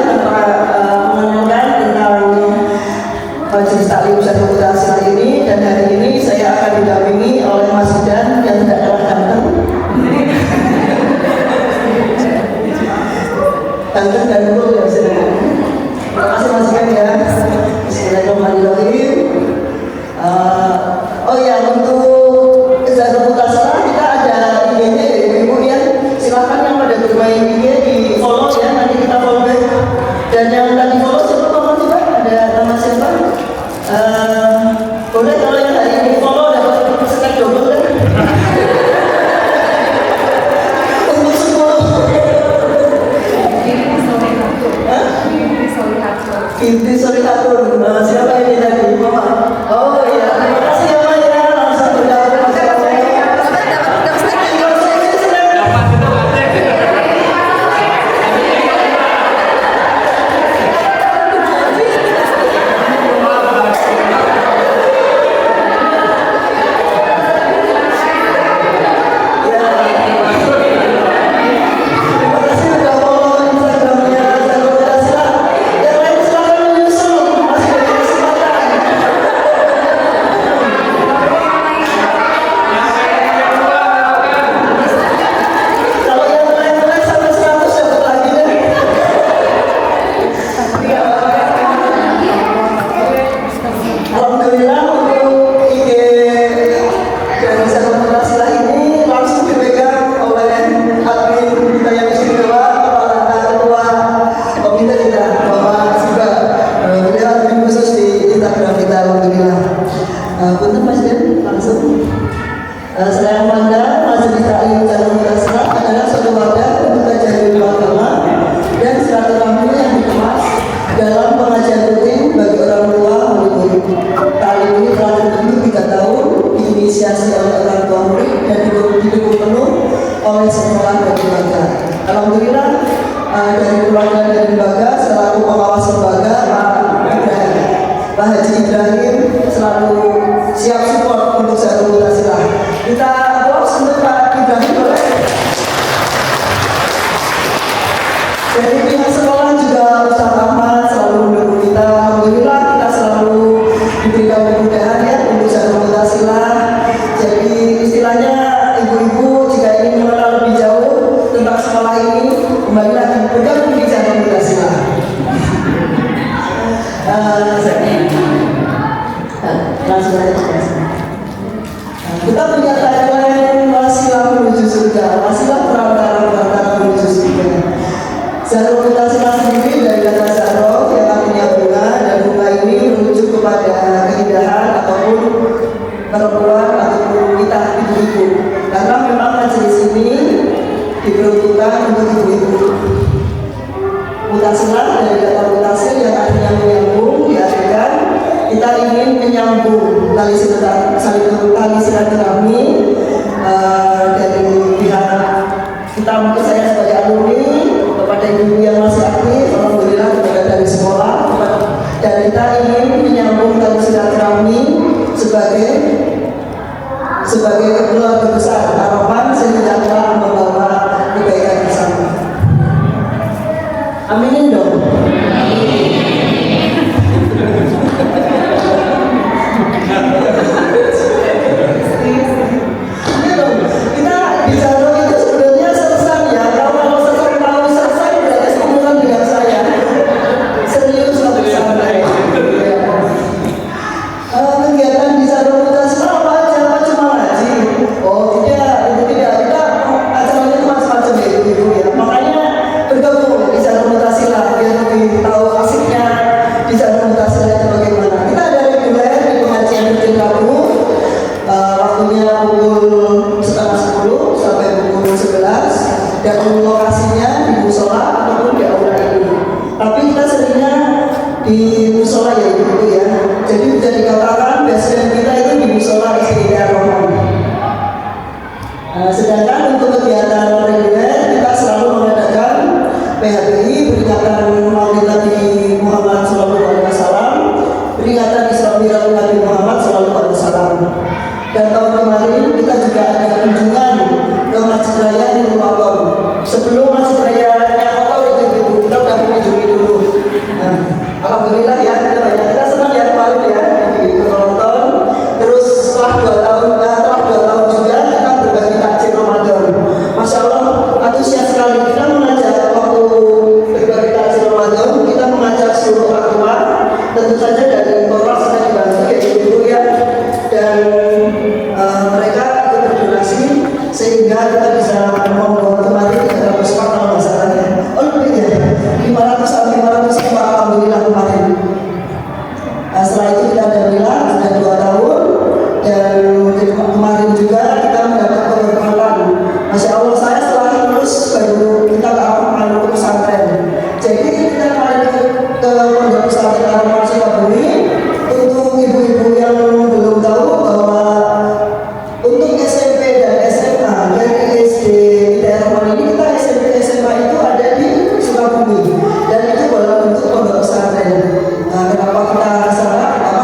mengenalkan tentang majelis taklim Zahrul Tasila ini, dan hari ini saya akan didampingi oleh Mas Dan yang tidak kalah ganteng. Ganteng dan cool ya. Terima kasih Mas Dan ya. Bismillahirrahmanirrahim. Oh ya, untuk Zahrul Tasila kita ada IG-nya ya ibu-ibu ya. Silahkan yang pada bermain IG di follow ya, nanti kita follow back. Dan yang tadi follow siapa teman juga? Ada nama siapa? Boleh kalau yang hari ini follow dapat snack double kan? Untuk semua. Inti Solihatur. Siapa ini tadi? Mama. Oh iya, terima kasih ya Pak ya. Langsung bergabung masyarakat. Alhamdulillah untuk IG dari Zahrul Tasila ini langsung dipegang oleh admin kita yang istimewa, kepala ketua komite kita, Bapak juga beliau admin khusus di Instagram kita, alhamdulillah. Untuk Mas Dan langsung saya memandang majelis taklim Zahrul Tasila adalah suatu wadah untuk kajian ilmu agama dan silaturahmi yang dikemas dalam pengajian rutin bagi orang tua murid. Kali ini telah terbentuk 3 tahun, diinisiasi oleh orang tua murid dan didukung penuh oleh sekolah dan lembaga. Alhamdulillah dari keluarga dan lembaga selaku pengawas lembaga Pak Haji Ibrahim selalu siap support untuk Zahrul Tasila. Kita aplaus untuk Pak Ibrahim boleh. Dari pihak sekolah juga Ustaz Ahmad selalu mendukung kita. Alhamdulillah kita selalu diberikan kemudahan ya untuk Zahrul Tasila. Jadi istilahnya ibu-ibu jika ingin mengenal lebih jauh tentang sekolah ini, kembali lagi bergabung di Zahrul Tasila. Langsung aja kita punya tagline wasilah menuju surga, wasilah perantara menuju surga. Zahrul Tasila sendiri dari kata Zahro yang artinya bunga, dan bunga ini merujuk kepada keindahan ataupun perempuan ataupun kita ibu-ibu. Karena memang majelis ini diperuntukkan untuk ibu-ibu. Mutasilah dari kata mutasil yang artinya menyambung, diartikan kita ingin menyambung tali silaturahmi dari pihak kita ingin menyambung tali silaturahmi sebagai keluarga besar harapan sejahtera membawa kebaikan bersama. Aminin dong. Iya dong. Kita bicara itu sebenarnya selesai ya. Kalau selesai tahu selesai berarti seumuran dengan saya. Serius sampai sampai. Kegiatan di Sarung Muda apa aja? Apa cuma ngaji? Oh tidak, itu tidak. Kita acaranya itu macam-macam ya ibu ya. Makanya bergabung di Sarung Muda Silat biar lebih tahu asiknya di Sarung Muda Silat itu bagaimana. Kita ada reguler di pengajian rutin Rabu. Waktunya pukul 9:30 sampai pukul 11 dan lokasinya di musola ataupun di aula ini. Tapi kita seringnya di musola ya ibu ya. Jadi bisa dikatakan basement kita itu di musola SDI Ar-Rahman. Sedangkan untuk kegiatan reguler kita selalu mengadakan PHBI, peringatan Maulid Nabi Muhammad SAW, peringatan Isra Mi'raj Nabi Muhammad SAW. Dan tahun kemarin kita juga ada kunjungan ke Masjid Raya di Rumaton. Sebelum Masjid Raya kotor itu kita udah mengunjungi dulu. Nah, alhamdulillah ya kita senang ya kemarin ya di penonton. Terus setelah 2 tahun juga kita berbagi takjil Ramadan. Masya Allah antusias sekali. Kita mengajak waktu berbagi takjil Ramadan, kita mengajak seluruh orang tua, tentu saja dari Polres sudah dibantu ya ibu ya, dan mereka ikut berdonasi sehingga kita bisa membawa kemarin 300 pak kalau masalahnya. Oh lebih ya 500 pak alhamdulillah kemarin. Setelah itu kita alhamdulillah sudah 2 tahun dan kemarin juga kita mendapat pengorbanan. Masya Allah saya setelah lulus baru kita ke pesantren. Jadi kita kemarin ke pondok pesantren Ar-Rahman Sukabumi. Untuk ibu-ibu yang belum tahu bahwa untuk SMP dan SMA dari SD di Ar-Rahman ini kita SMP SMA itu ada di Sukabumi dan itu dalam bentuk pondok pesantren. Kenapa kita sana? Kenapa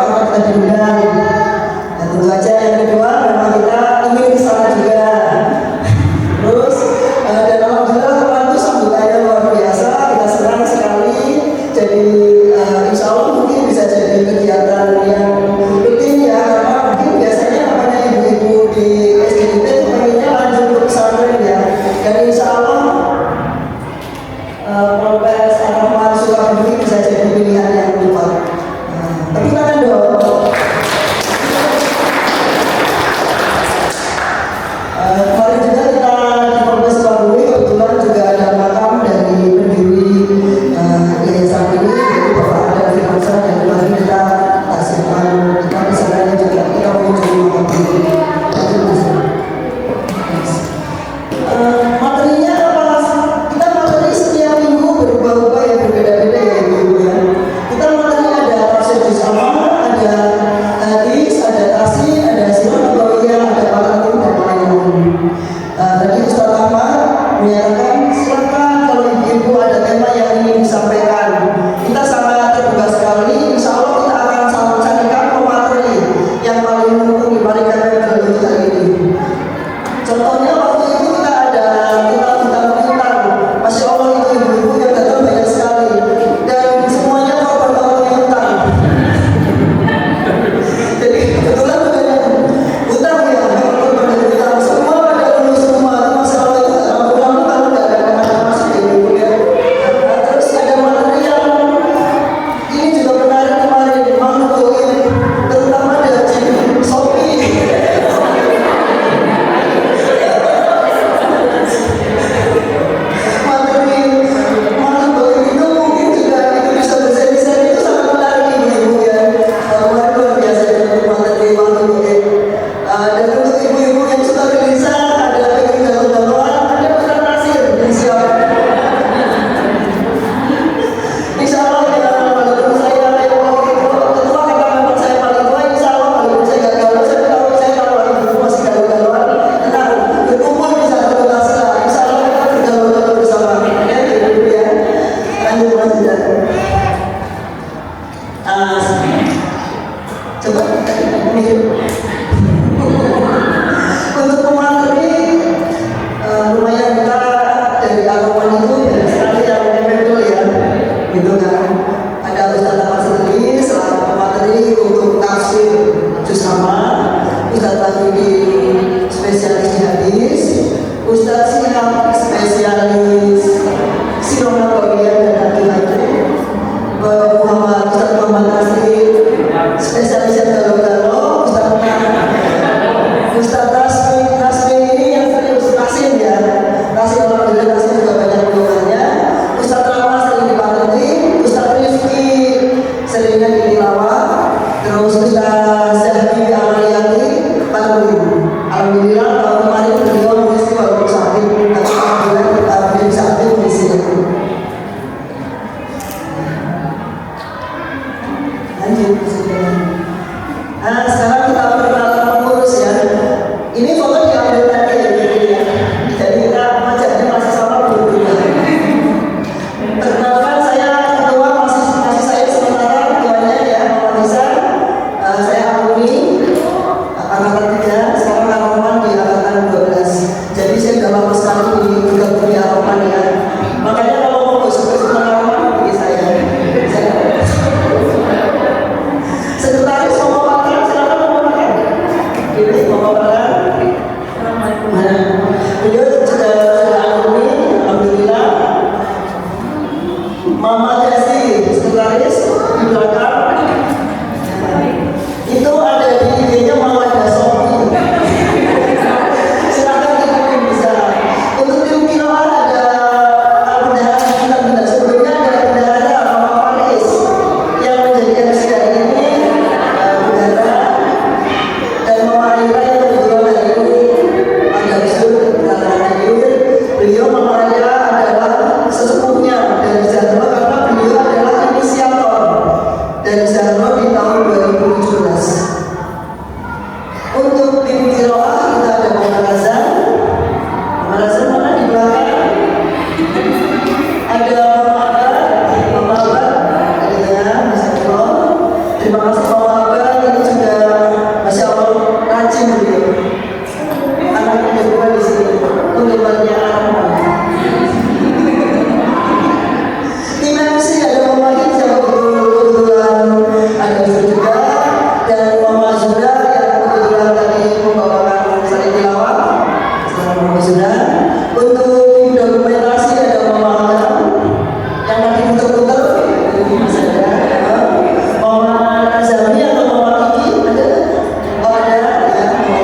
Untuk pemateri lumayan kita dari aroman itu ya sekali yang betul ya, gitu kan. Ada Ustaz Ahmad sendiri selaku pemateri untuk tafsir juz amma, Ustaz Tafidi spesialis di hadis, Ustaz Sihab spesialis sirah nabawiyah dan hadis, Muhammad Ustaz Muhammad Nasir spesialis yang galo-galo, Ustaz Tasmi ini yang serius Tasim ya, Tasim alhamdulillah Tasim juga banyak keluarnya. Ustaz Rama sering dipatenti, Ustaz Rifki seringnya di tilawah, terus Ustaz Zahdi Amaliyati Tanwin. Alhamdulillah tahun kemarin beliau mengisi walaupun sakit, tapi alhamdulillah beliau bisa aktif mengisi itu. Lanjut. Nah, sekarang kita perkenalan pengurus ya. Ini foto diambil tadi ya, jadi kita wajahnya masih sama belum. Perkenalkan saya ketua masih saya sementara ketuanya ya, Muhammad Nisa. Saya alumni angkatan 3, sekarang aroman di angkatan 12. Jadi saya sudah lama sekali bergabung di aroman ya. Makanya kalau mau gosip-gosip aroman bagi saya. Sekretaris mau makan, silakan mau makan. Ini mau makan. Beliau sudah alumni, alhamdulillah. Mama Desi, sekretaris di belakang. Itu ada di IG-nya Mama Dasofi. Silakan ikutin bisa. Untuk tim Kiloan ada bendahara kita sebelumnya ada bendahara Mama Faris yang menjadi MC hari ini. Bendahara dan Mama Aira yang kebetulan hari ini ada usul kebetulan hadir. Beliau Mama Aira adalah sesepuhnya dari Zahra karena beliau adalah inisiator dari Zahra di tahun 2017. Untuk tim Kiroah kita ada Mama Razan. Mama Razan mana di belakang? Ada Mama Abad, adanya Mas Eko. Terima kasih Mama Abad, ini juga Masya Allah rajin beliau. Anaknya kedua di sini, penggemarnya anak. Tim MC ada Mama Hijau kebetulan ada juga dan Mama Zuda yang kebetulan tadi membawakan saling tilawah. Selamat Mama Zuda. Untuk tim dokumentasi ada Mama Adam yang tadi muter-muter ini masih ada. Mama Nazami atau Mama Kiki ada? Oh ada ya Mama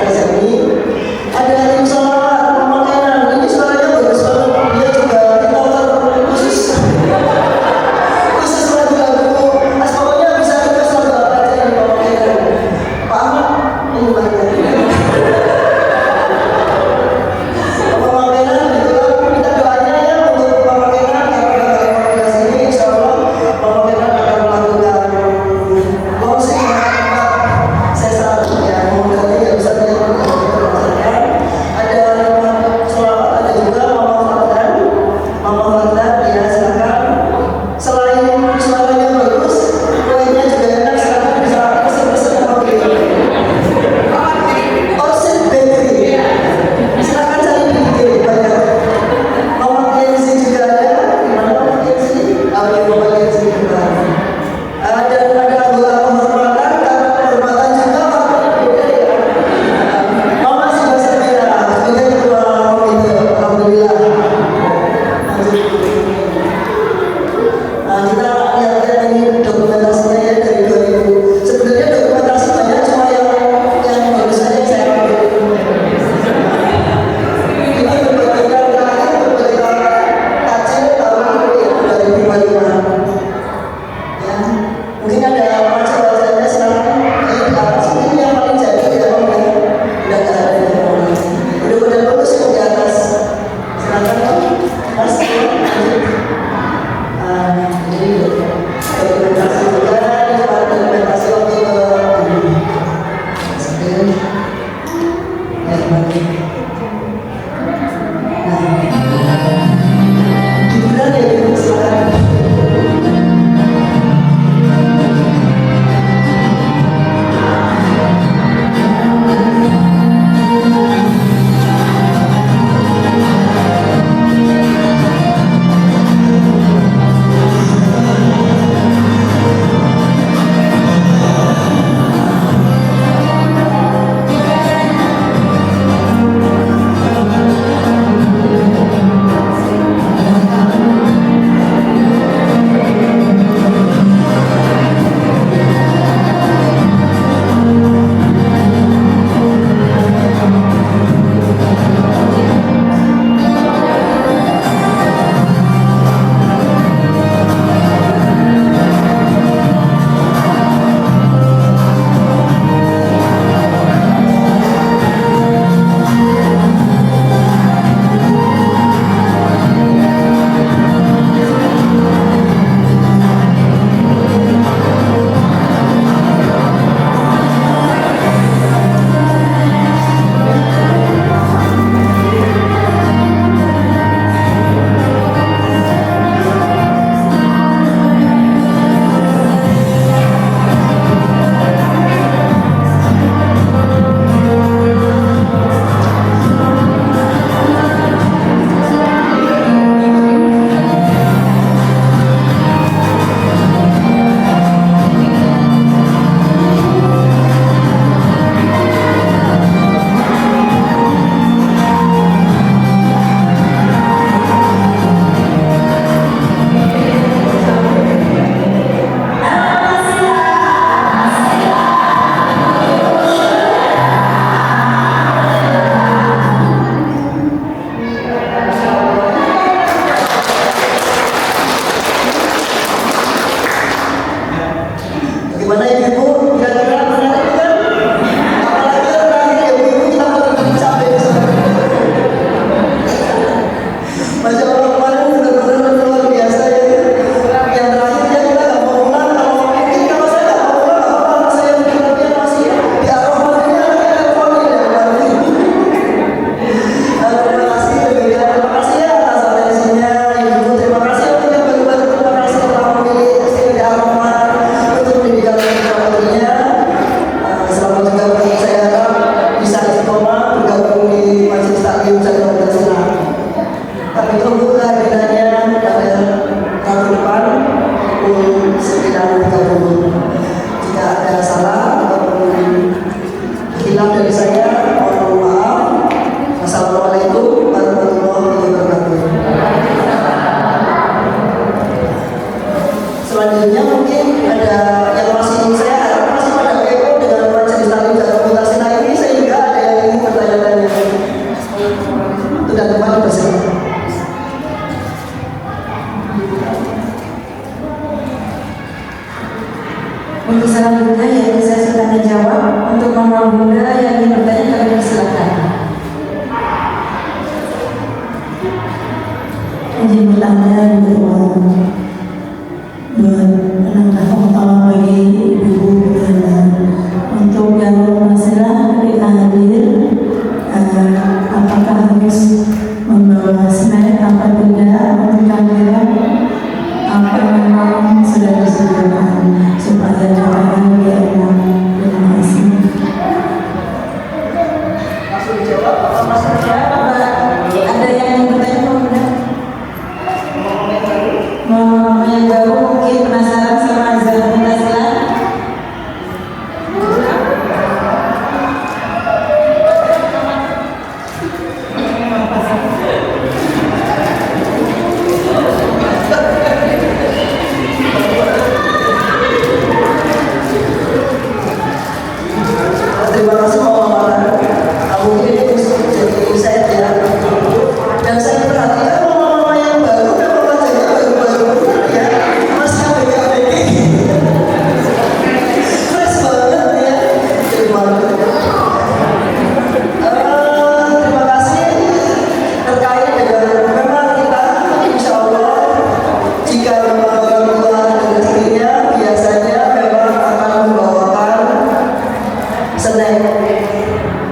snack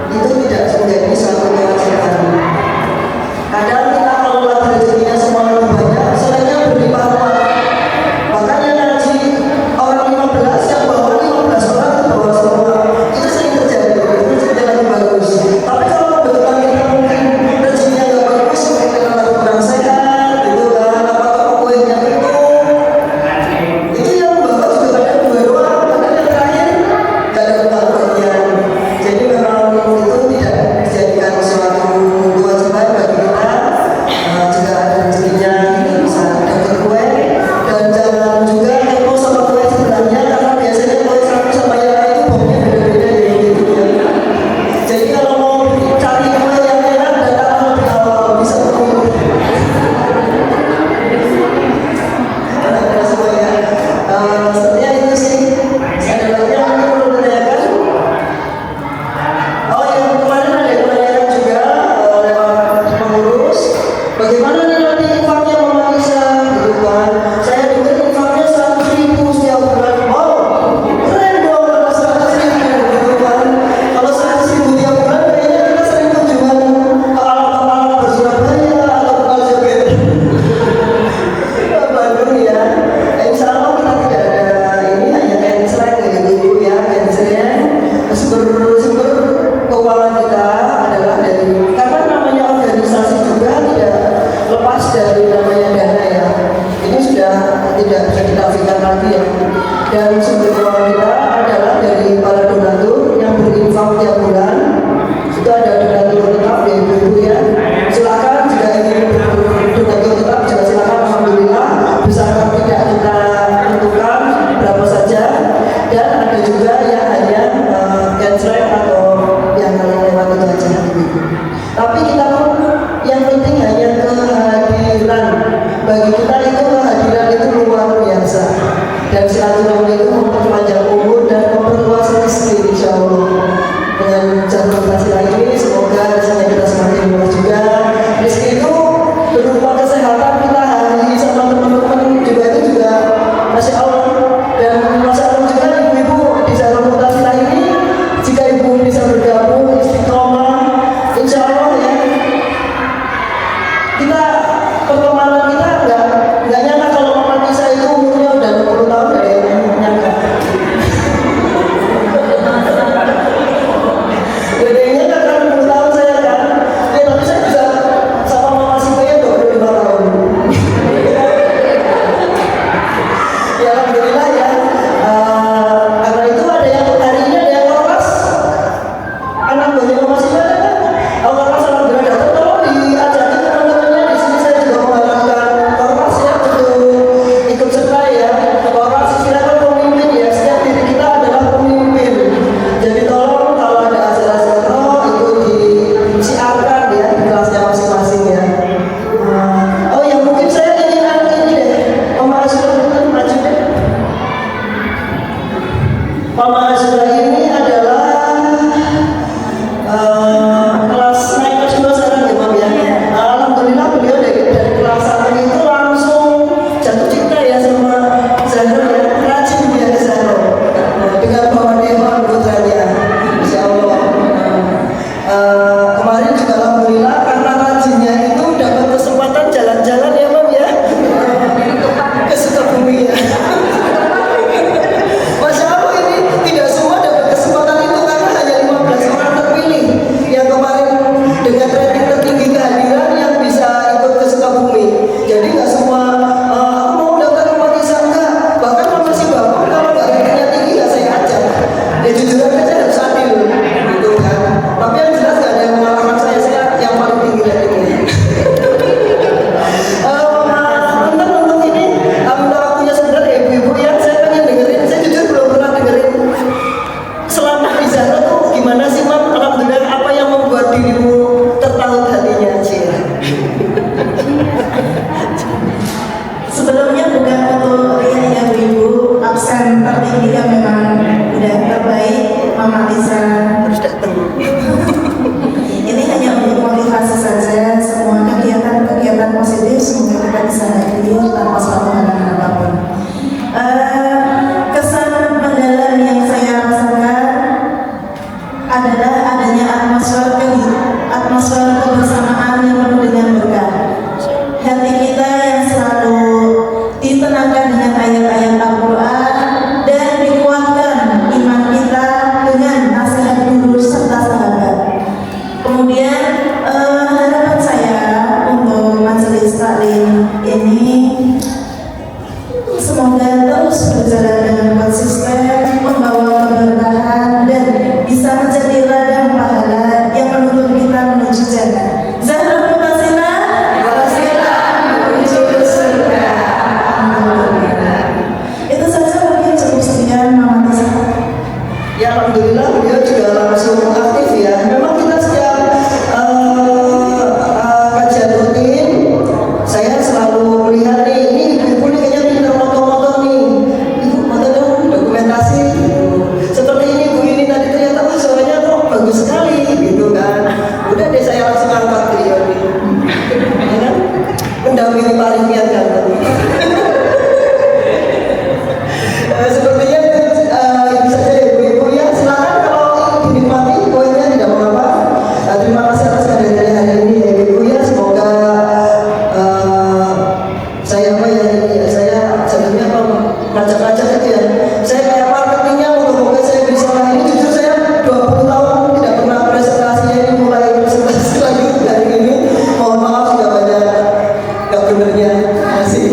itu tidak menjadi suatu kewajiban. Kadang kita kalau lagi rezekinya semua lebih banyak, snacknya berlimpah-limpah. Bahkan yang ngaji orang 15 yang bawa 15 orang itu bawa semua. Itu sering terjadi. Itu rezekinya lagi bagus. Tapi kalau kebetulan kita mungkin rezekinya nggak bagus, kita lagi kurang sehat, gitu kan? Apa toko kuenya itu yang bawa juga kadang 2 doang, kadang yang terakhir nggak ada kebahagiaan. Jadi memang alhamdulillah beliau juga langsung aktif ya. Memang kita setiap kajian rutin, saya selalu melihat nih, ini ibu nih kayaknya pintar moto-moto nih. Ibu moto dong, dokumentasi. Seperti ini bu ini tadi ternyata wah suaranya kok bagus sekali gitu kan. Udah deh saya langsung angkat beliau nih. Ya kan? Mendampingi Pak Rizkian kan. Sepertinya itu saja ya ibu-ibu ya, silakan kalau dinikmati poinnya tidak mengapa. Terima kasih atas kehadiran hari ini ya ibu ya, semoga saya apa ya ini ya, saya sebenarnya kalau ngajak-ngajak itu ya, saya kayak marketingnya moga-moga saya bisa lah. Ini jujur saya 20 tahun tidak pernah presentasinya, ini mulai presentasi lagi hari ini. Mohon maaf sudah banyak gak benernya. Terima kasih.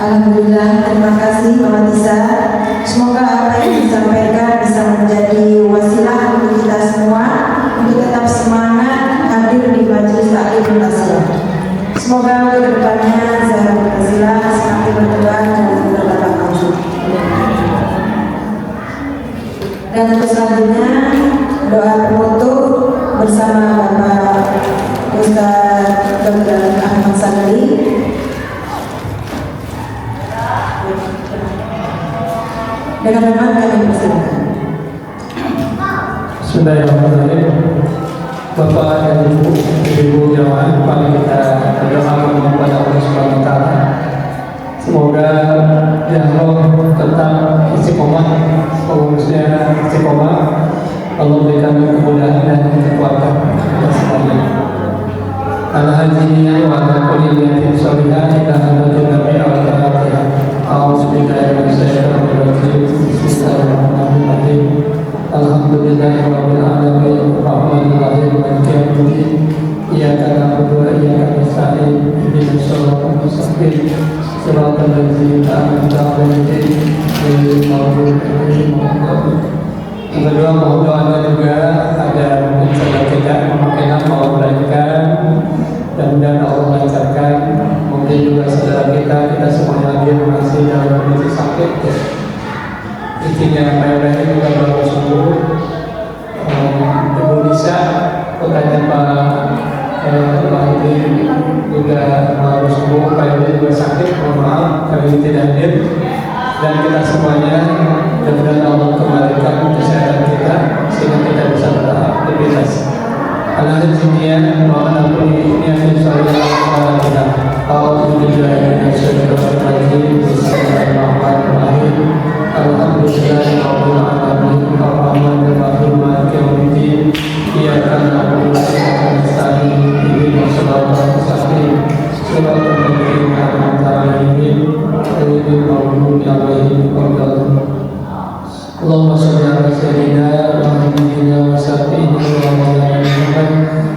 Alhamdulillah, terima kasih Mama Tisa. Semoga apa yang disampaikan bisa menjadi wasilah untuk kita semua untuk tetap semangat hadir di majelis taklim nasihat. Semoga kedepannya Zahra Fasilah semakin berkembang dan bertambah maju. Dan untuk selanjutnya doa penutup bersama Bapak Ustaz Dr. Ahmad Sanadi. Dengan hormat kami persilakan. Bismillahirrahmanirrahim. Bapak dan Ibu jamaah, mari kita berdoa kepada Allah Subhanahu wa taala. Semoga ya Allah tetap istiqomah, pengurusnya istiqomah. Allah berikan kemudahan dan kekuatan kita semuanya. Al-Hajjiyah wa al-Quliyah Salihah kita hamdulillah Nabi al-Fatihah. A'udzubillahi minasyaitonir rajim. Bismillahirrahmanirrahim. Alhamdulillahirabbil alamin. Rahmanir rahim. Maliki yaumiddin. Iyyaka na'budu wa iyyaka nasta'in. Ihdinas siratal mustaqim. Siratal ladzina an'amta 'alaihim ghairil maghdubi 'alaihim waladdallin. Yang kedua, mohon doanya juga ada mungkin saudara tidak memakai nama melainkan dan Allah melancarkan. Mungkin juga saudara kita semuanya lagi masih dalam kondisi sakit ya. Istrinya Pak Ibrahim juga baru sembuh. Ibu Nisa putranya Pak Ibrahim juga baru sembuh. Pak Ibrahim juga sakit, mohon maaf kali ini tidak hadir. Dan kita semuanya mudah-mudahan Allah kembalikan kesehatan kita sehingga kita bisa beraktivitas. Alhamdulillah, mohon ampun ini yang saya lakukan. Alhamdulillah, Bismillahirrahmanirrahim. Alhamdulillahirabbil alamin. Arrahmanir rahim. Maliki yaumiddin. Iyyaka na'budu wa iyyaka nasta'in. Ihdinas siratal mustaqim. Siratal ladzina an'amta 'alaihim ghairil maghdubi 'alaihim waladdallin. Allahumma shalli ala sayyidina wa nabiyyina wa syafi'ina wa maulana Muhammad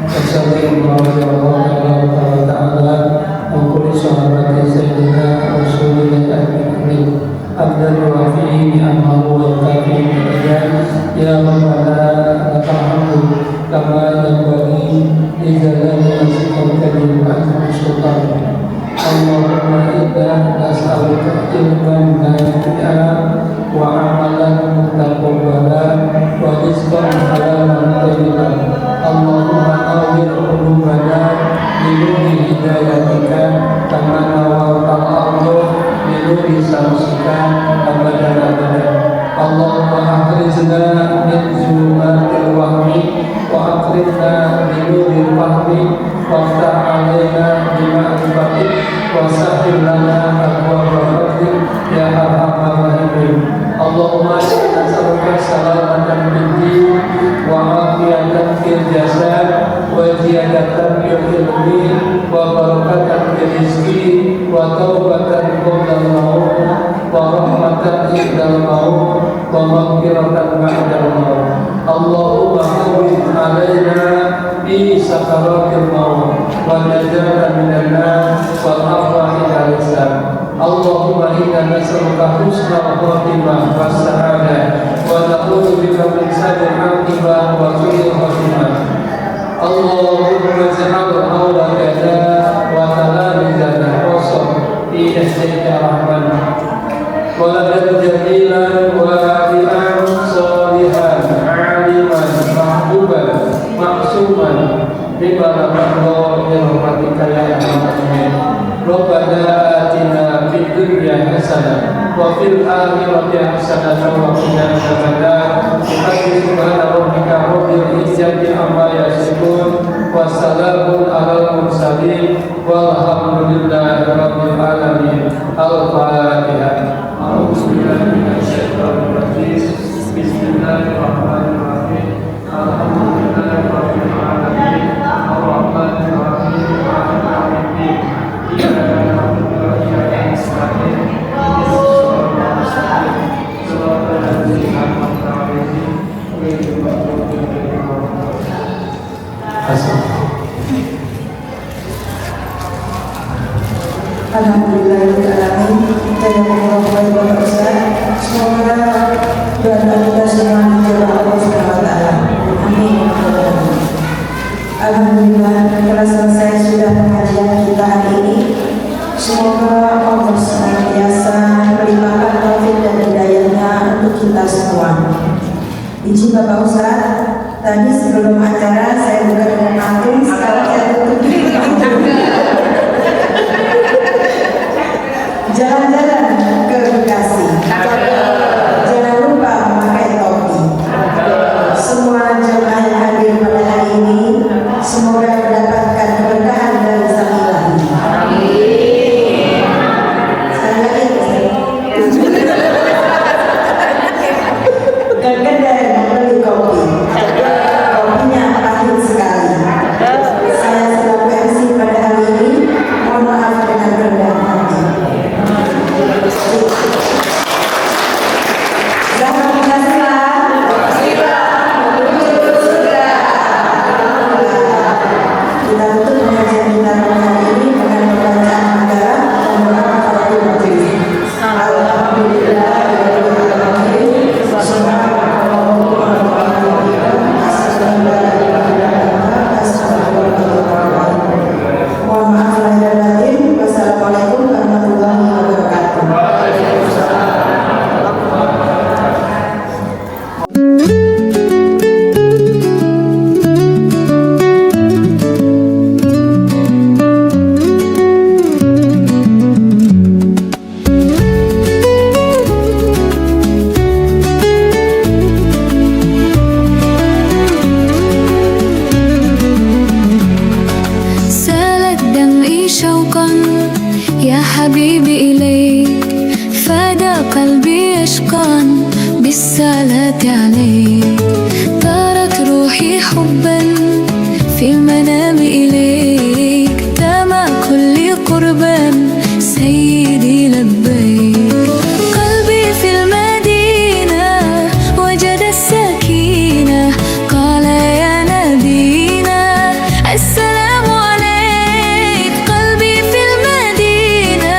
wa sallim wa ta'ala wa kulli sahabati sayyidina rasulillah amin. Abdan wa fihi ni'amahu wa kafihi ya rabbana lakal hamdu kama yanbaghi li jalali wajhika karim wa sultan. Allahumma inna nas'aluka ilman nafi'an wa amalan mutaqabbalan wa rizqan halalan thayyiban. Allahumma awwil qulubana bi nuri hidayatika kama nawwartal arda bi nuri samsika abadan abadan. Allahumma akhrijna min zulumatil wahmi wa akrimna bi nuril fahmi waftah 'alaina bi ma'rifatik wa sahhil lana abwaaba rahmatik ya arhamar rahimin. Allahumma inna nas'aluka salamatan fid din wa afiyatan fil jasad wa ziyadatan fil ilmi wa barakatan fil rizqi wa taubatan qabla al-maut wa rahmatan indal maut wa maghfiratan ba'dal maut. Allahumma hawwin 'alaina fi sakaratil maut wa najatan minan nar wal afwa ila Islam. Allahumma inna nas'aluka husnal khatimah was sa'adah wa na'udzu bika min sa'il 'aqibah wa su'il khatimah. Allahumma ij'al awladana wa talamizana qasam fi ihsanika rahman waladan jamilan wadi'an solihan aliman mahbuban maksuman bimana makhluk birahmatika ya arhamar Rabbana atina fid dunya hasanah wa fil akhirati hasanah wa qina adzabannar subhana rabbika rabbil izzati amma yasifun wa salamun alal mursalin walhamdulillahi rabbil alamin. Al-Fatihah. A'udzu billahi minasyaitonir rajim. Bismillahirrahmanirrahim. Alhamdulillahi rabbil alamin. Ar-Rahmanir Rahim. Maliki yaumiddin. Iyyaka na'budu wa iyyaka nasta'in. Ihdinas siratal mustaqim. Shiratal ladzina an'amta 'alaihim ghairil maghdubi 'alaihim waladdallin. Alhamdulillahirrahmanirrahim. Kita yang berbuat Ustaz, semoga doa kita semua dijawab Allah Subhanahu wa taala. Amin. Alhamdulillah telah selesai sudah pengajian kita hari ini. Semoga Allah senantiasa melimpahkan taufik dan hidayahnya untuk kita semua. Izin Bapak Ustaz, tadi sebelum acara saya buka dengan pantun, sekarang saya tutup. Jalan-jalan ke Bekasi, jangan lupa memakai topi. Semua jemaah yang hadir pada hari ini semoga mendapatkan keberkahan dari Sang Ilahi. Ke kedai membeli kopi, kopinya pahit sekali. Saya selaku MC pada hari ini mohon maaf dengan rendah hati. Kita tutup pengajian kita pada hari ini dengan pembacaan negara dan doa kafaratul majelis. Alhamdulillahirabbil alamin. Mohon maaf lahir dan batin. Wassalamualaikum warahmatullahi wabarakatuh. سالت دمعي شوقا يا حبيبي إليك فدا قلبي يشقا بالصلاة عليك طارت روحي حبا في المنام إليك دام كل قربا سيدي لبيك قلبي في المدينة وجد السكينة قال يا نبينا السلام عليك قلبي في المدينة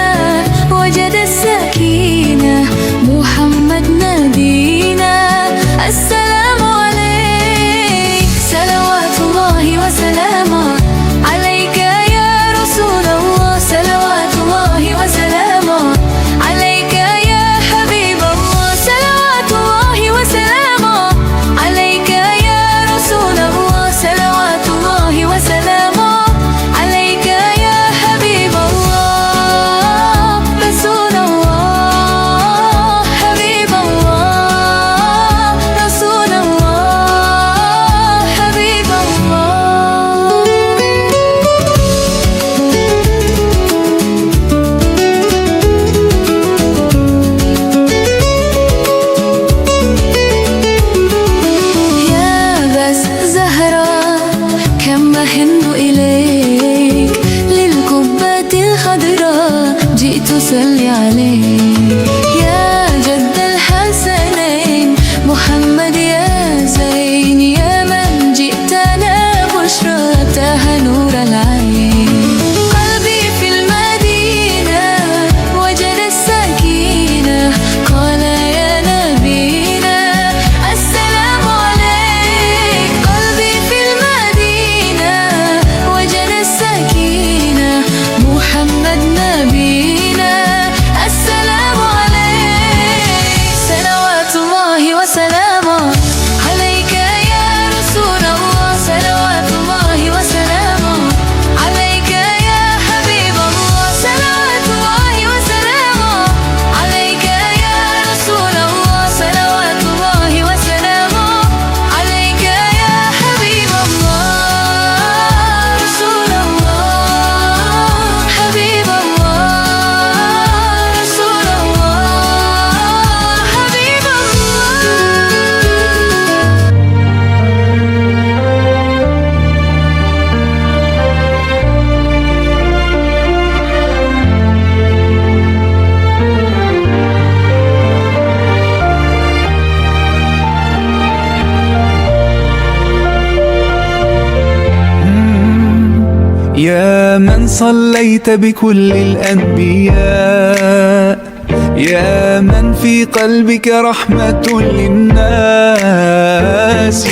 وجد السكينة محمد نبينا السلام عليك صلوات الله وسلامه عليك يا رسول الله صلوات الله وسلامه عليك يا حبيب الله صلوات الله وسلامه عليك يا رسول الله صلوات الله وسلامه عليك يا حبيب الله رسول الله حبيب الله رسول صليت بكل الأنبياء، يا من في قلبك رحمة للناس،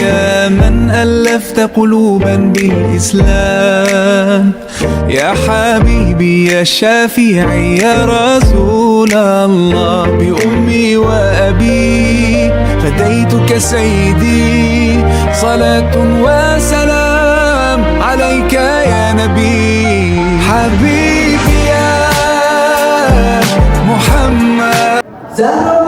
يا من ألفت قلوبا بالإسلام، يا حبيبي يا شافعي يا رسول الله، بأمي وأبي فديتك سيدي، صلاة وسلام عليك يا نبي، حبيبي يا محمد. Zahra